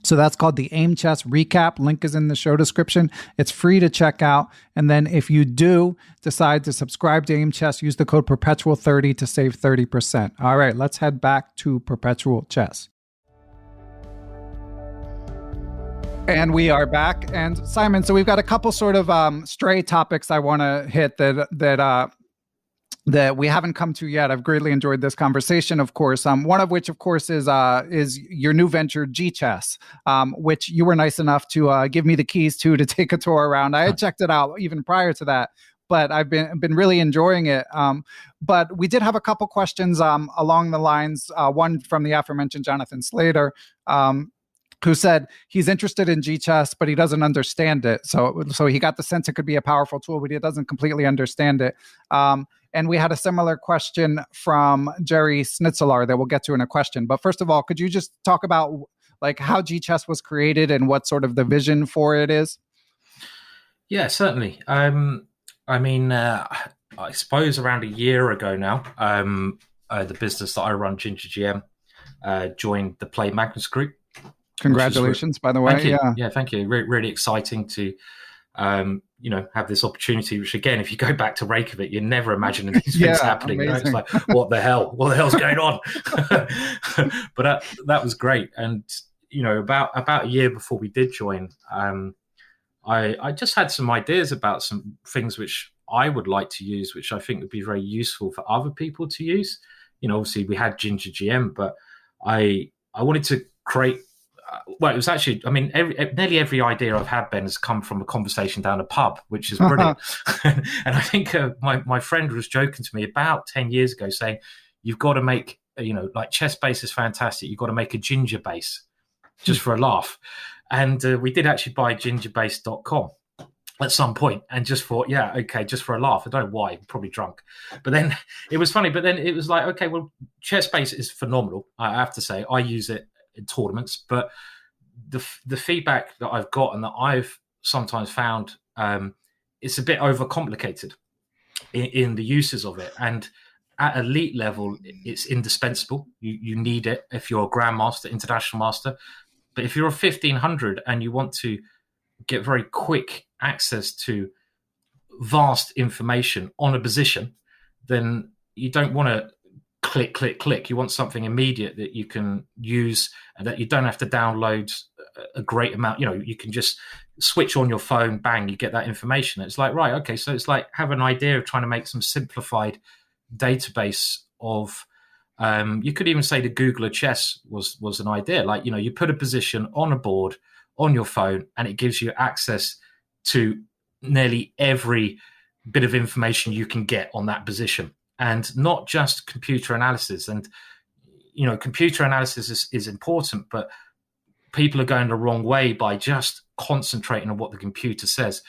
So that's called the Aimchess Recap. Link is in the show description. It's free to check out. And then if you do decide to subscribe to Aimchess, use the code Perpetual30 to save 30%. All right, let's head back to Perpetual Chess. And we are back. And Simon, so we've got a couple sort of stray topics I want to hit that we haven't come to yet. I've greatly enjoyed this conversation, of course. One of which, of course, is your new venture, GChess, which you were nice enough to give me the keys to take a tour around. I had checked it out even prior to that, but I've been really enjoying it. But we did have a couple questions along the lines, one from the aforementioned Jonathan Slater, who said he's interested in GChess, but he doesn't understand it. So he got the sense it could be a powerful tool, but he doesn't completely understand it. And we had a similar question from Jerry Snitzelar that we'll get to in a question. But first of all, could you just talk about like how GChess was created and what sort of the vision for it is? Yeah, certainly. I suppose around a year ago now, the business that I run, Ginger GM, joined the Play Magnus group. Congratulations, by the way. Thank you. Yeah, thank you. Really exciting to have this opportunity, which again, if you go back to Reykjavik, you're never imagining these things happening. You know? It's like, what the hell's going on? But that was great. And, about a year before we did join, I just had some ideas about some things which I would like to use, which I think would be very useful for other people to use. Obviously we had Ginger GM, but I wanted to create. Well, it was actually, nearly every idea I've had, Ben, has come from a conversation down a pub, which is brilliant. And I think my friend was joking to me about 10 years ago saying, you've got to make, like chess base is fantastic. You've got to make a ginger base just for a laugh. And we did actually buy gingerbase.com at some point and just thought, yeah, okay, just for a laugh. I don't know why, probably drunk. But then it was funny. But then it was like, okay, well, chess base is phenomenal. I have to say, I use it in tournaments, but the feedback that I've got and that I've sometimes found, it's a bit overcomplicated in the uses of it. And at elite level, it's indispensable. You need it if you're a grandmaster, international master. But if you're a 1500 and you want to get very quick access to vast information on a position, then you don't want to click, click, click. You want something immediate that you can use and that you don't have to download a great amount. You can just switch on your phone, bang, you get that information. It's like, right, okay, so it's like have an idea of trying to make some simplified database of, you could even say the Googler chess was an idea. Like, you put a position on a board on your phone and it gives you access to nearly every bit of information you can get on that position, and not just computer analysis. And computer analysis is important, but people are going the wrong way by just concentrating on what the computer says.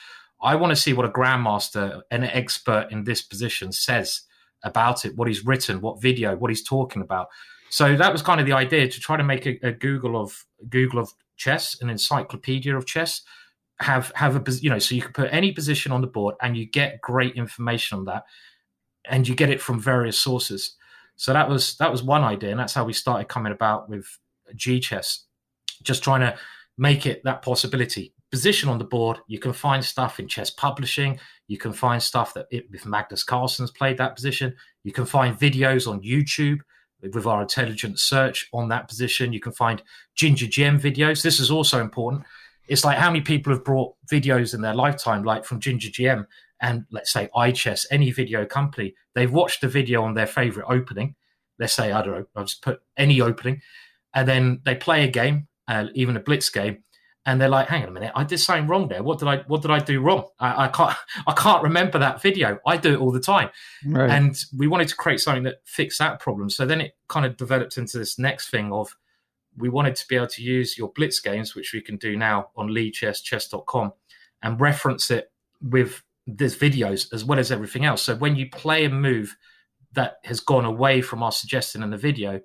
I want to see what a grandmaster, an expert in this position, says about it, what he's written, what video, what he's talking about. So that was kind of the idea, to try to make a Google of chess, an encyclopedia of chess. Have a so you can put any position on the board and you get great information on that, and you get it from various sources. So that was one idea, and that's how we started coming about with GChess, just trying to make it that possibility. Position on the board, you can find stuff in chess publishing, you can find stuff if Magnus Carlsen's played that position, you can find videos on YouTube with our intelligent search on that position, you can find Ginger GM videos. This is also important. It's like how many people have brought videos in their lifetime, like from Ginger GM and let's say Aimchess, any video company. They've watched the video on their favorite opening. Let's say, I don't know, I'll just put any opening, and then they play a game, even a blitz game, and they're like, hang on a minute, I did something wrong there. What did I do wrong? I can't remember that video. I do it all the time. Right. And we wanted to create something that fixed that problem. So then it kind of developed into this next thing of, we wanted to be able to use your blitz games, which we can do now on Lichess, chess.com, and reference it with these videos as well as everything else. So when you play a move that has gone away from our suggestion in the video,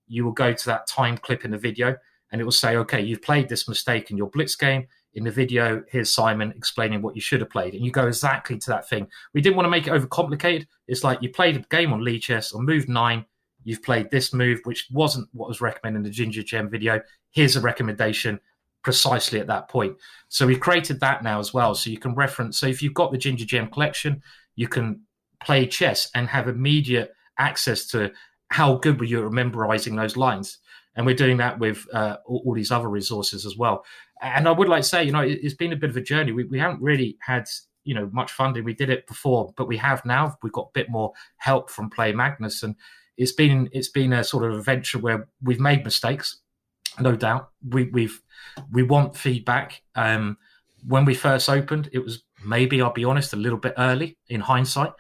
you will go to that time clip in the video and it will say, okay, you've played this mistake in your blitz game. In the video, here's Simon explaining what you should have played. And you go exactly to that thing. We didn't want to make it overcomplicated. It's like you played a game on Lichess on move 9, you've played this move, which wasn't what was recommended in the Ginger Gem video. Here's a recommendation precisely at that point. So we've created that now as well. So you can reference. So if you've got the Ginger Gem collection, you can play chess and have immediate access to how good were you at memorizing those lines. And we're doing that with all these other resources as well. And I would like to say, it's been a bit of a journey. We haven't really had, much funding. We did it before, but we have now. We've got a bit more help from Play Magnus, and it's been a sort of adventure where we've made mistakes, no doubt. We want feedback. When we first opened, it was maybe, I'll be honest, a little bit early in hindsight,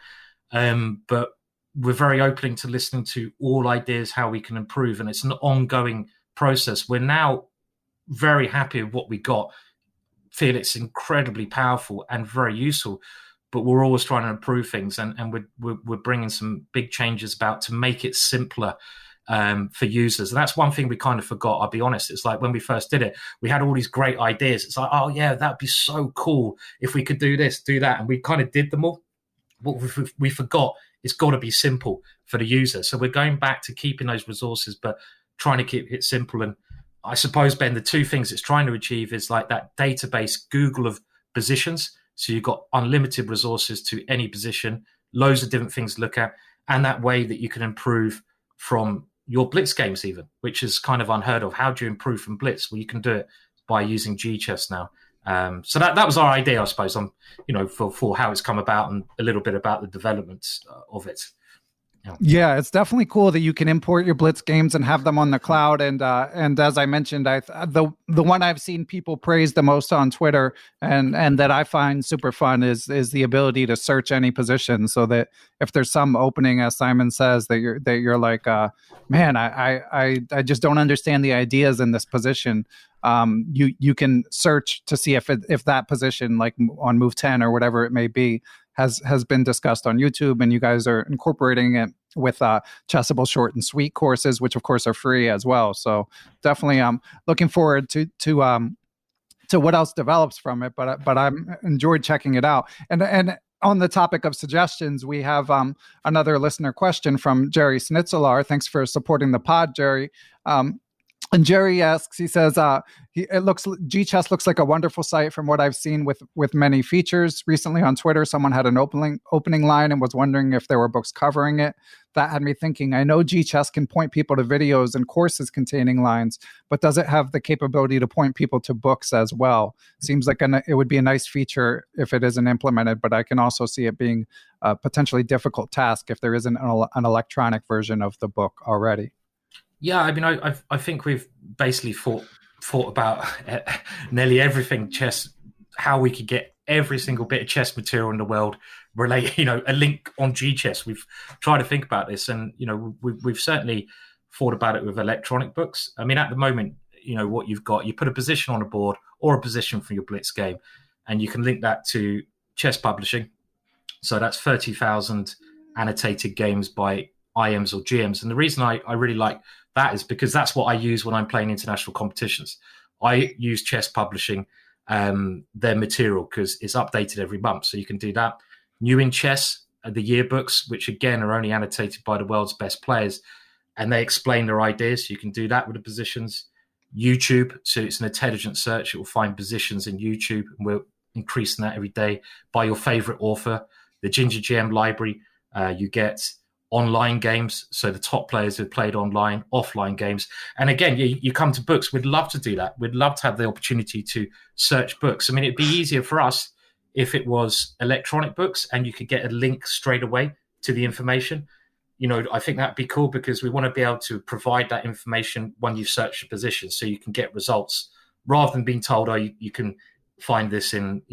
but we're very open to listening to all ideas how we can improve, and it's an ongoing process. We're now very happy with what we got, feel it's incredibly powerful and very useful, but we're always trying to improve things, and we're bringing some big changes about to make it simpler for users. And that's one thing we kind of forgot, I'll be honest. It's like when we first did it, we had all these great ideas. It's like, oh yeah, that'd be so cool if we could do this, do that. And we kind of did them all. What we forgot, it's got to be simple for the user. So we're going back to keeping those resources, but trying to keep it simple. And I suppose, Ben, the two things it's trying to achieve is like that database Google of positions. So you've got unlimited resources to any position, loads of different things to look at, and that way that you can improve from your blitz games even, which is kind of unheard of. How do you improve from blitz? Well, you can do it by using GChess now. So that was our idea, I suppose, for how it's come about and a little bit about the development of it. Yeah, it's definitely cool that you can import your blitz games and have them on the cloud. And as I mentioned, the one I've seen people praise the most on Twitter and that I find super fun is the ability to search any position, so that if there's some opening, as Simon says, that you're like, man, I just don't understand the ideas in this position. You can search to see if that position, like on move 10 or whatever it may be, has been discussed on YouTube, and you guys are incorporating it with Chessable short and sweet courses, which of course are free as well. So definitely looking forward to what else develops from it. But I'm enjoyed checking it out. And on the topic of suggestions, we have another listener question from Jerry Snitzelar. Thanks for supporting the pod, Jerry. And Jerry asks, he says, GChess looks like a wonderful site from what I've seen with many features. Recently on Twitter, someone had an opening line and was wondering if there were books covering it. That had me thinking, I know GChess can point people to videos and courses containing lines, but does it have the capability to point people to books as well? Seems like it would be a nice feature if it isn't implemented, but I can also see it being a potentially difficult task if there isn't an electronic version of the book already. Yeah, I mean, I think we've basically thought about nearly everything chess, how we could get every single bit of chess material in the world a link on GChess. We've tried to think about this, and we've certainly thought about it with electronic books. I mean, at the moment, what you've got, you put a position on a board or a position for your blitz game, and you can link that to chess publishing. So that's 30,000 annotated games by IMs or GMs. And the reason I really like that is because that's what I use when I'm playing international competitions. I use chess publishing, their material, because it's updated every month. So you can do that. New in Chess, the yearbooks, which again are only annotated by the world's best players, and they explain their ideas. You can do that with the positions. YouTube, so it's an intelligent search. It will find positions in YouTube, and we're increasing that every day by your favorite author. The Ginger GM library, you get online games, so the top players who played online, offline games. And again, you come to books. We'd love to do that. We'd love to have the opportunity to search books. I mean, it'd be easier for us if it was electronic books and you could get a link straight away to the information. I think that'd be cool, because we want to be able to provide that information when you search a position, so you can get results rather than being told, oh, you can find this in,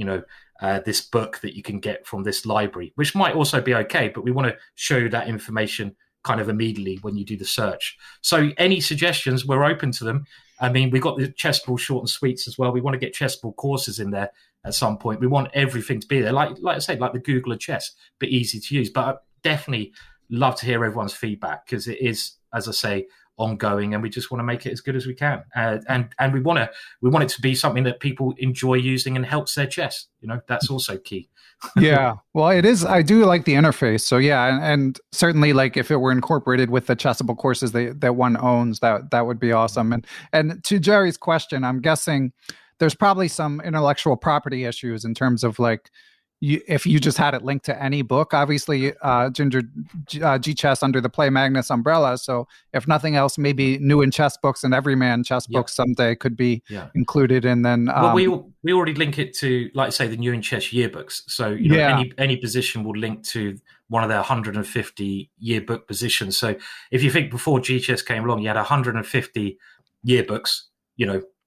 this book that you can get from this library, which might also be okay, but we want to show you that information kind of immediately when you do the search. So any suggestions, we're open to them. I mean, we've got the chessball short and sweets as well. We want to get chessball courses in there at some point. We want everything to be there, like I say, like the Google of chess, but easy to use. But I definitely love to hear everyone's feedback, because it is, as I say, ongoing, and we just want to make it as good as we can, and we want it to be something that people enjoy using and helps their chess. That's also key. Yeah, well, it is. I do like the interface. So yeah, and certainly, like, if it were incorporated with the Chessable courses that one owns, that would be awesome. And to Jerry's question, I'm guessing there's probably some intellectual property issues in terms of, like, if you just had it linked to any book. Obviously, Ginger GChess under the Play Magnus umbrella. So if nothing else, maybe New in Chess books and Everyman chess books someday could be included. And then well, we already link it to, like I say, the New in Chess yearbooks. So any position will link to one of their 150 yearbook positions. So if you think before GChess came along, you had 150 yearbooks,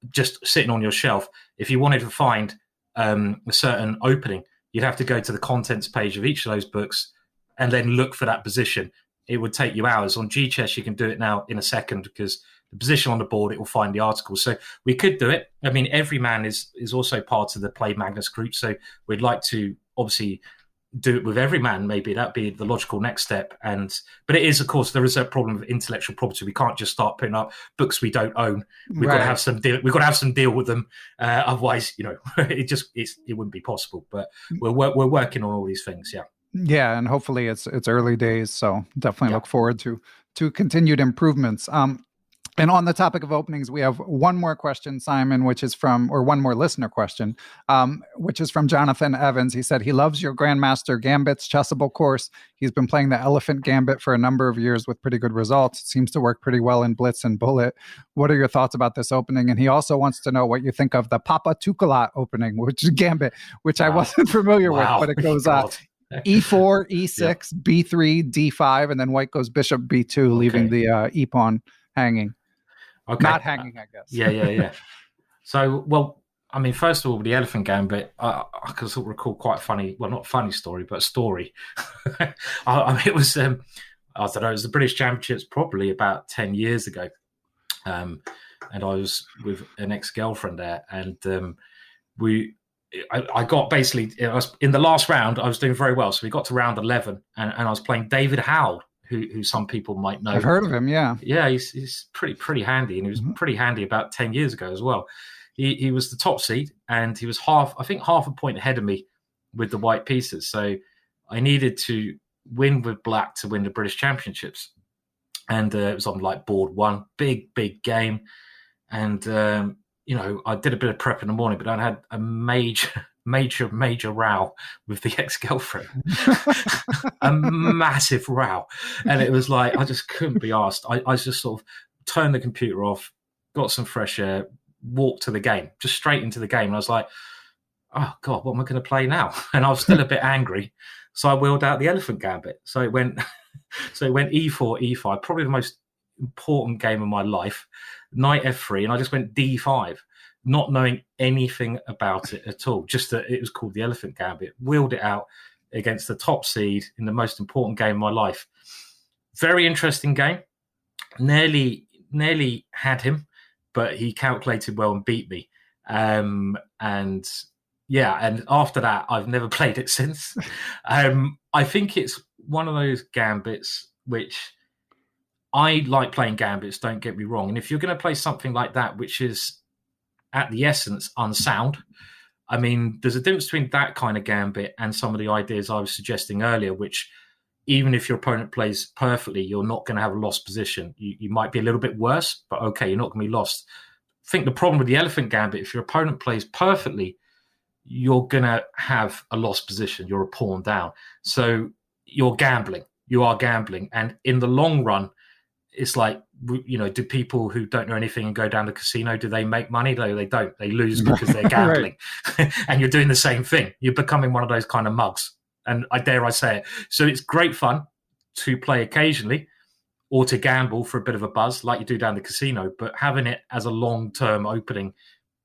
just sitting on your shelf. If you wanted to find a certain opening, you'd have to go to the contents page of each of those books and then look for that position. It would take you hours. On GChess, you can do it now in a second, because the position on the board, it will find the article. So we could do it. I mean, Everyman is also part of the Play Magnus group. So we'd like to obviously do it with Everyman. Maybe that'd be the logical next step. But it is, of course, there is a problem of intellectual property. We can't just start putting up books we don't own. We've got to have some deal. We've got to have some deal with them. Otherwise, it wouldn't be possible. But we're working on all these things. Yeah. Yeah, and hopefully it's early days. So definitely look forward to continued improvements. And on the topic of openings, we have one more question, Simon, one more listener question, which is from Jonathan Evans. He said he loves your Grandmaster Gambit's Chessable course. He's been playing the Elephant Gambit for a number of years with pretty good results. It seems to work pretty well in Blitz and Bullet. What are your thoughts about this opening? And he also wants to know what you think of the Papa-Ticulat opening, which is Gambit, which I wasn't familiar with, but it goes E4, E6, B3, D5, and then white goes Bishop B2, leaving the E-pawn hanging. Okay. Not hanging, I guess. Yeah. So, well, I mean, first of all, the Elephant Gambit, I can sort of recall quite a funny, well, not funny story, but a story. I mean, it was, I don't know, it was the British Championships probably about 10 years ago. And I was with an ex-girlfriend there, and I got basically, in the last round, I was doing very well. So we got to round 11, and I was playing David Howell, who some people might know. I've heard of him, yeah. Yeah, he's pretty handy, and he was pretty handy about 10 years ago as well. He was the top seed, and he was half a point ahead of me with the white pieces. So I needed to win with black to win the British Championships. And it was on like board one, big game. And I did a bit of prep in the morning, but I had a major row with the ex-girlfriend. A massive row. And it was like, I just couldn't be asked. I just sort of turned the computer off, got some fresh air, walked to the game, just straight into the game. And I was like, oh God, what am I going to play now? And I was still a bit angry. So I wheeled out the Elephant Gambit. So it went E4, E5, probably the most important game of my life. Knight F3, and I just went D5, not knowing anything about it at all. Just that it was called the Elephant Gambit. Wheeled it out against the top seed in the most important game of my life. Very interesting game. Nearly had him, but he calculated well and beat me. And after that, I've never played it since. I think it's one of those gambits which I like playing gambits, don't get me wrong. And if you're going to play something like that, which is at the essence unsound, I mean, there's a difference between that kind of gambit and some of the ideas I was suggesting earlier, which even if your opponent plays perfectly, you're not going to have a lost position. You might be a little bit worse, but okay, you're not going to be lost. I think the problem with the Elephant Gambit, if your opponent plays perfectly, you're going to have a lost position. You're a pawn down. So you're gambling. You are gambling. And in the long run, it's like, do people who don't know anything and go down to the casino, do they make money? No, they don't. They lose because they're gambling. Right. And you're doing the same thing. You're becoming one of those kind of mugs. And I dare I say it. So it's great fun to play occasionally or to gamble for a bit of a buzz like you do down the casino. But having it as a long-term opening,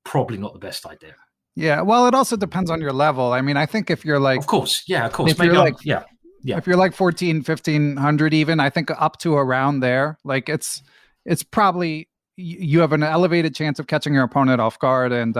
probably not the best idea. Yeah, well, it also depends on your level. I mean, I think if you're like... Of course. Maybe yeah. If you're like 14, 1500 even, I think up to around there, like it's probably, you have an elevated chance of catching your opponent off guard, and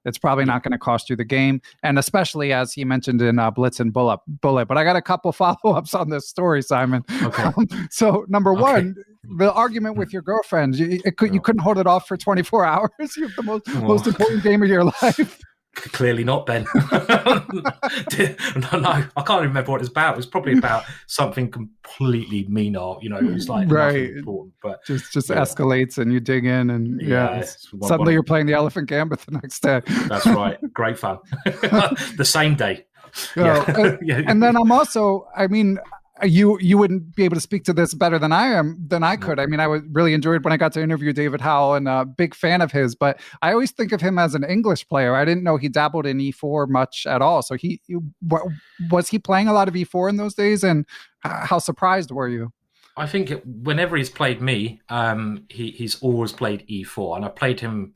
it's probably not going to cost you the game. And especially as he mentioned in Blitz and Bullet. But I got a couple follow-ups on this story, Simon. Okay. So number one, the argument with your girlfriend, you couldn't hold it off for 24 hours. You have the most important game of your life. Clearly not, Ben. No, I can't remember what it's about. It was probably about something completely mean, it was like right. Important, but just escalates and you dig in and suddenly you're playing the Elephant Gambit the next day. That's right. Great fun. The same day. And then I'm also, I mean, you wouldn't be able to speak to this better than I could. I mean, I really enjoyed when I got to interview David Howell, and a big fan of his, but I always think of him as an English player. I didn't know he dabbled in E4 much at all. So was he playing a lot of E4 in those days, and how surprised were you? I think whenever he's played me, he's always played E4, and I played him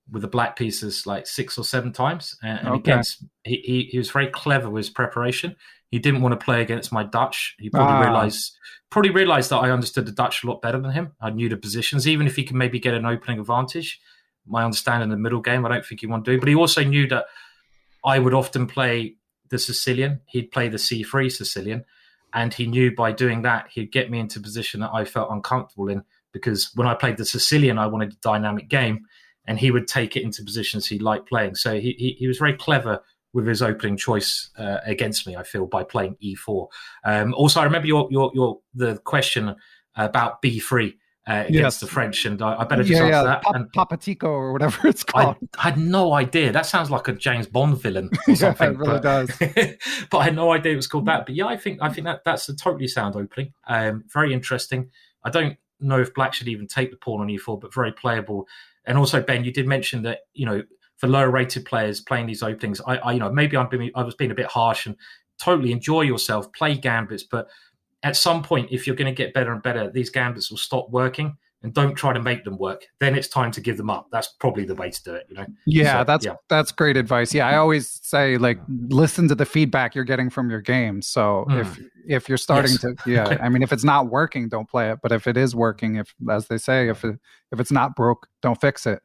with the black pieces like 6 or 7 times. And against, he was very clever with his preparation. He didn't want to play against my Dutch. He probably realized that I understood the Dutch a lot better than him. I knew the positions, even if he could maybe get an opening advantage. My understanding of the middle game, I don't think he wanted to do. But he also knew that I would often play the Sicilian. He'd play the C3 Sicilian. And he knew by doing that, he'd get me into a position that I felt uncomfortable in. Because when I played the Sicilian, I wanted a dynamic game. And he would take it into positions he liked playing. So he was very clever with his opening choice against me, I feel, by playing E4. Also, I remember the question about B3 against the French, and I better just answer that. Papa-Ticulat or whatever it's called. I had no idea. That sounds like a James Bond villain or something. It really does. But I had no idea it was called that. But yeah, I think that's a totally sound opening. Very interesting. I don't know if Black should even take the pawn on E4, but very playable. And also, Ben, you did mention that, for lower rated players playing these openings, maybe I was being a bit harsh, and totally enjoy yourself, play gambits. But at some point, if you're going to get better and better, these gambits will stop working, and don't try to make them work. Then it's time to give them up. That's probably the way to do it, Yeah, that's great advice. Yeah, I always say, listen to the feedback you're getting from your game. So if you're starting to, I mean, if it's not working, don't play it. But if it is working, as they say, if it's not broke, don't fix it.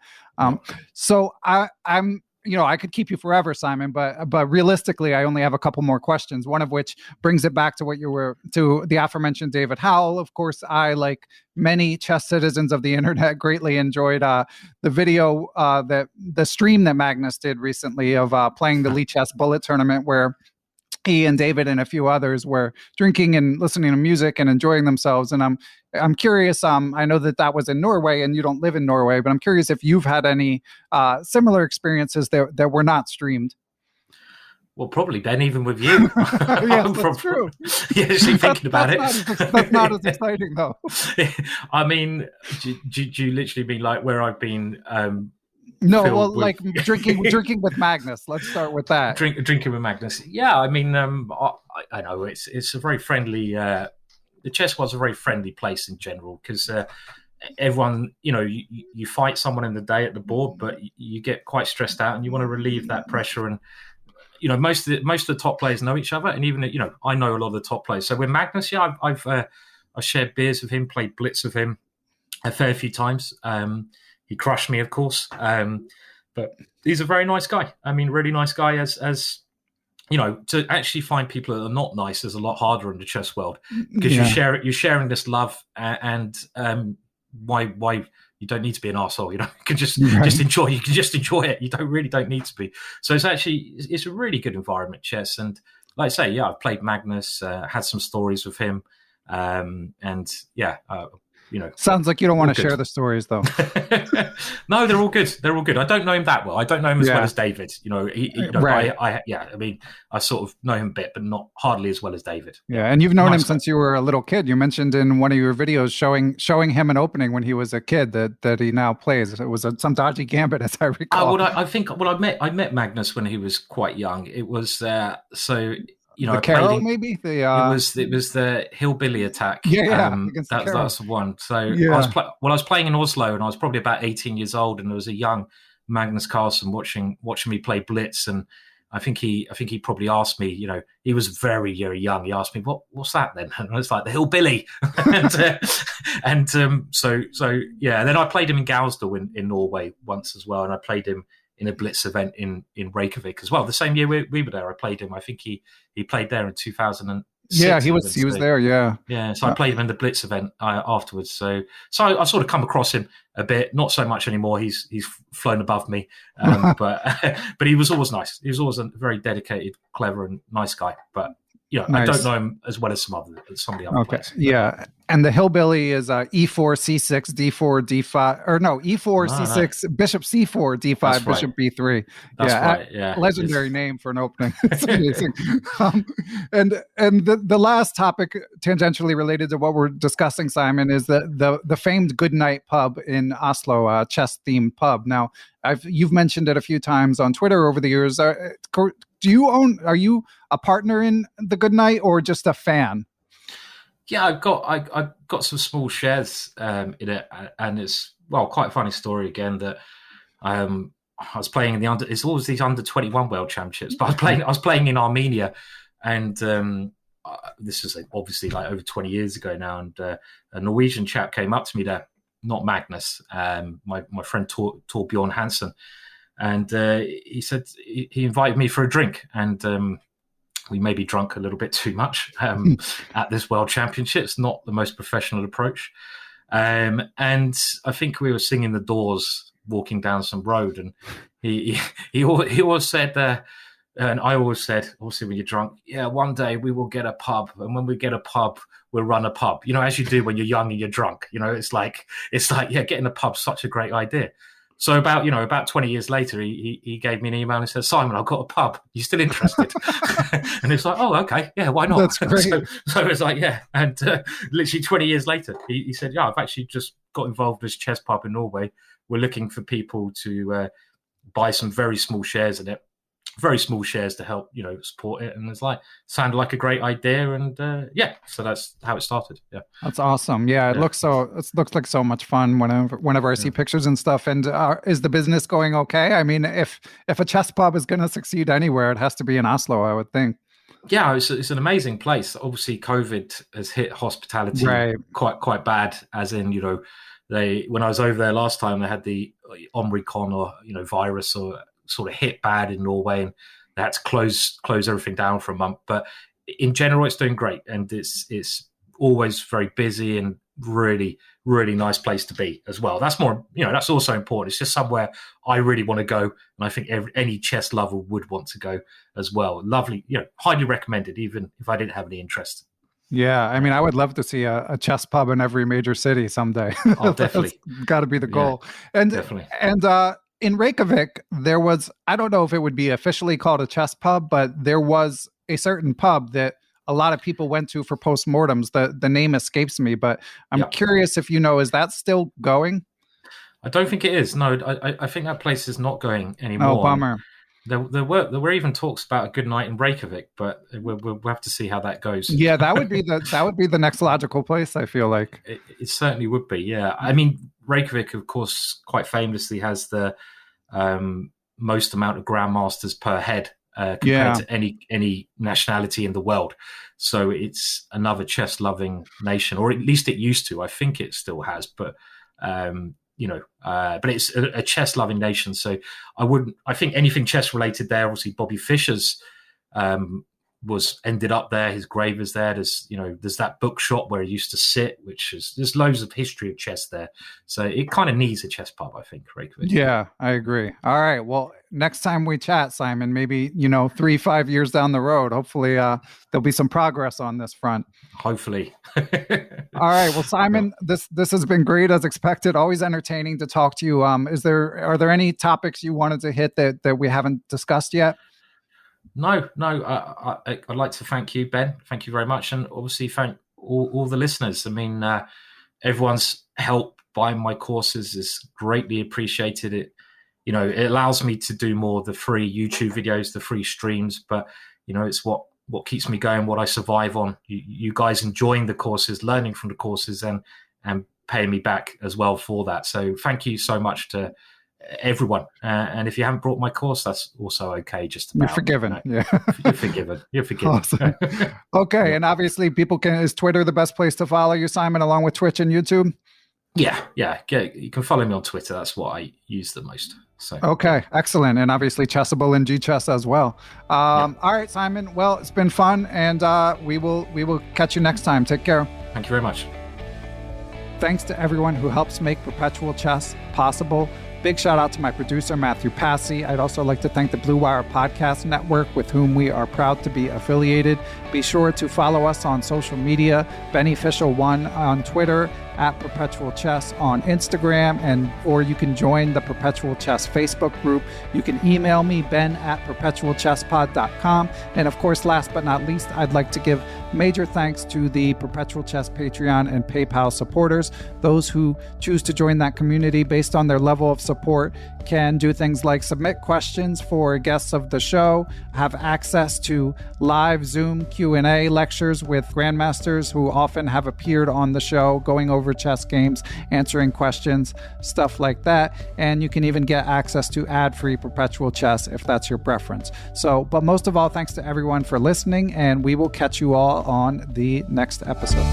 So I'm I could keep you forever, Simon, but realistically, I only have a couple more questions. One of which brings it back to to the aforementioned David Howell. Of course, I, like many chess citizens of the internet, greatly enjoyed the video, the stream that Magnus did recently of playing the Lee Chess Bullet tournament, where he and David and a few others were drinking and listening to music and enjoying themselves. And I'm curious. I know that was in Norway, and you don't live in Norway, but I'm curious if you've had any similar experiences that were not streamed. Well, probably, Ben, even with you. Yes, that's true. Yeah, actually thinking about it. That's not as exciting, though. I mean, do you literally mean like where I've been? No, well, like drinking with Magnus. Let's start with that. Drinking with Magnus. Yeah, I mean, I know it's a very friendly. The chess was a very friendly place in general, because everyone, you fight someone in the day at the board, but you get quite stressed out and you want to relieve that pressure. And most of the top players know each other, and even I know a lot of the top players. So with Magnus, yeah, I've shared beers with him, played blitz with him a fair few times. He crushed me, of course, but he's a very nice guy. I mean, really nice guy. As to actually find people that are not nice is a lot harder in the chess world, because you're sharing this love, and why you don't need to be an arsehole, you can just enjoy. You can just enjoy it. You don't need to be. So it's a really good environment, chess. And like I say, yeah, I've played Magnus, had some stories with him, and yeah. Sounds like you don't want to share the stories, though. No, they're all good. They're all good. I don't know him that well. I don't know him as well as David. Right. I mean, I sort of know him a bit, but not hardly as well as David. Yeah, and you've known him since you were a little kid. You mentioned in one of your videos showing him an opening when he was a kid that he now plays. It was some dodgy gambit, as I recall. I met Magnus when he was quite young. It was the Carol, maybe it was the Hillbilly Attack. That's the one. So yeah. I was playing in Oslo, and I was probably about 18 years old, and there was a young Magnus Carlsen watching me play blitz, and I think he probably asked me. He was very, very young. He asked me, "What's that then?" And I was like, "The Hillbilly." So yeah. And then I played him in Gausdal in Norway once as well, and I played him in a blitz event in Reykjavik as well. The same year we were there, I played him. I think he played there in 2006. Yeah, he was there. Yeah. Yeah. So I played him in the blitz event afterwards. So I sort of come across him a bit, not so much anymore. He's flown above me, but he was always nice. He was always a very dedicated, clever, and nice guy. But nice. I don't know him as well as some of the other players. Yeah. And the Hillbilly is E4, C6, D4, D5, or no, E4, C6, Bishop C4, D5, that's Bishop right. B3. That's right. Yeah. Legendary name for an opening. It's amazing. And the last topic, tangentially related to what we're discussing, Simon, is the famed Goodnight Pub in Oslo, a chess-themed pub. Now, you've mentioned it a few times on Twitter over the years. Are you a partner in the Goodnight or just a fan? Yeah, I've got some small shares in it, and it's quite a funny story again that I was playing in it's always these under 21 world championships, but I was playing in Armenia, and this is obviously like over 20 years ago now, and a Norwegian chap came up to me there, not Magnus, my friend Torbjorn Hansen, and he said he invited me for a drink, and we maybe drunk a little bit too much at this World Championships, not the most professional approach. And I think we were singing The Doors walking down some road, and he always said, and I always said, also when you're drunk, yeah, one day we will get a pub, and when we get a pub, we'll run a pub. As you do when you're young and you're drunk. It's like yeah, getting a pub's such a great idea. So about 20 years later, he gave me an email and said, "Simon, I've got a pub. You still interested?" And it's like, "Oh, okay, yeah, why not?" That's great. So it's like, yeah. And literally 20 years later, he said, "Yeah, I've actually just got involved with this chess pub in Norway. We're looking for people to buy some very small shares in it, very small shares to help support it." And it's sounded like a great idea, and yeah, so that's how it started. Yeah, that's awesome. Yeah, it looks like so much fun whenever I see pictures and stuff. And is the business going okay? I mean, if a chess pub is going to succeed anywhere, it has to be in Oslo, I would think. Yeah, it's an amazing place. Obviously, COVID has hit hospitality quite bad. As in, when I was over there last time, they had the Omicron or virus or sort of hit bad in Norway, and they had to close everything down for a month. But in general, it's doing great, and it's always very busy, and really, really nice place to be as well. That's more, that's also important. It's just somewhere I really want to go, and I think any chess lover would want to go as well. Lovely, highly recommended, even if I didn't have any interest. Yeah, I mean, I would love to see a chess pub in every major city someday. Oh, definitely. That's got to be the goal. And definitely. And in Reykjavik, there was, I don't know if it would be officially called a chess pub, but there was a certain pub that a lot of people went to for postmortems. The name escapes me, but I'm curious if is that still going? I don't think it is. No, I think that place is not going anymore. Oh, bummer. There were even talks about a good night in Reykjavik, but we'll have to see how that goes. Yeah, that would be the next logical place, I feel like. It certainly would be. Yeah, I mean, Reykjavik, of course, quite famously has the most amount of grandmasters per head compared to any nationality in the world. So it's another chess-loving nation, or at least it used to. I think it still has, but but it's a chess-loving nation. So I think anything chess-related there. Obviously, Bobby Fischer's ended up there. His grave is there. There's that bookshop where he used to sit, there's loads of history of chess there. So it kind of needs a chess pub, I think, Reykjavik. Yeah, I agree. All right. Well, next time we chat, Simon, maybe 3-5 years down the road, hopefully there'll be some progress on this front. Hopefully. All right. Well, Simon, this has been great as expected. Always entertaining to talk to you. Are there any topics you wanted to hit that we haven't discussed yet? No. I'd like to thank you, Ben. Thank you very much, and obviously thank all the listeners. I mean, everyone's help buying my courses is greatly appreciated. It allows me to do more of the free YouTube videos, the free streams, but it's what keeps me going, what I survive on. You guys enjoying the courses, learning from the courses, and paying me back as well for that. So thank you so much to everyone. And if you haven't bought my course, that's also okay. Just about, you're forgiven. Yeah, you're forgiven. You're forgiven. Awesome. Okay, and obviously, people is Twitter the best place to follow you, Simon, along with Twitch and YouTube? Yeah. You can follow me on Twitter. That's what I use the most. So okay, excellent, and obviously Chessable and GChess as well. All right, Simon. Well, it's been fun, and we will catch you next time. Take care. Thank you very much. Thanks to everyone who helps make Perpetual Chess possible. Big shout out to my producer, Matthew Passy. I'd also like to thank the Blue Wire Podcast Network, with whom we are proud to be affiliated. Be sure to follow us on social media, Beneficial1 on Twitter, at Perpetual Chess on Instagram, or you can join the Perpetual Chess Facebook group. You can email me, ben@perpetualchesspod.com. And of course, last but not least, I'd like to give major thanks to the Perpetual Chess Patreon and PayPal supporters. Those who choose to join that community based on their level of support can do things like submit questions for guests of the show, have access to live Zoom Q&A lectures with grandmasters who often have appeared on the show, going over chess games, answering questions, stuff like that. And you can even get access to ad-free Perpetual Chess if that's your preference. But most of all, thanks to everyone for listening, and we will catch you all on the next episode.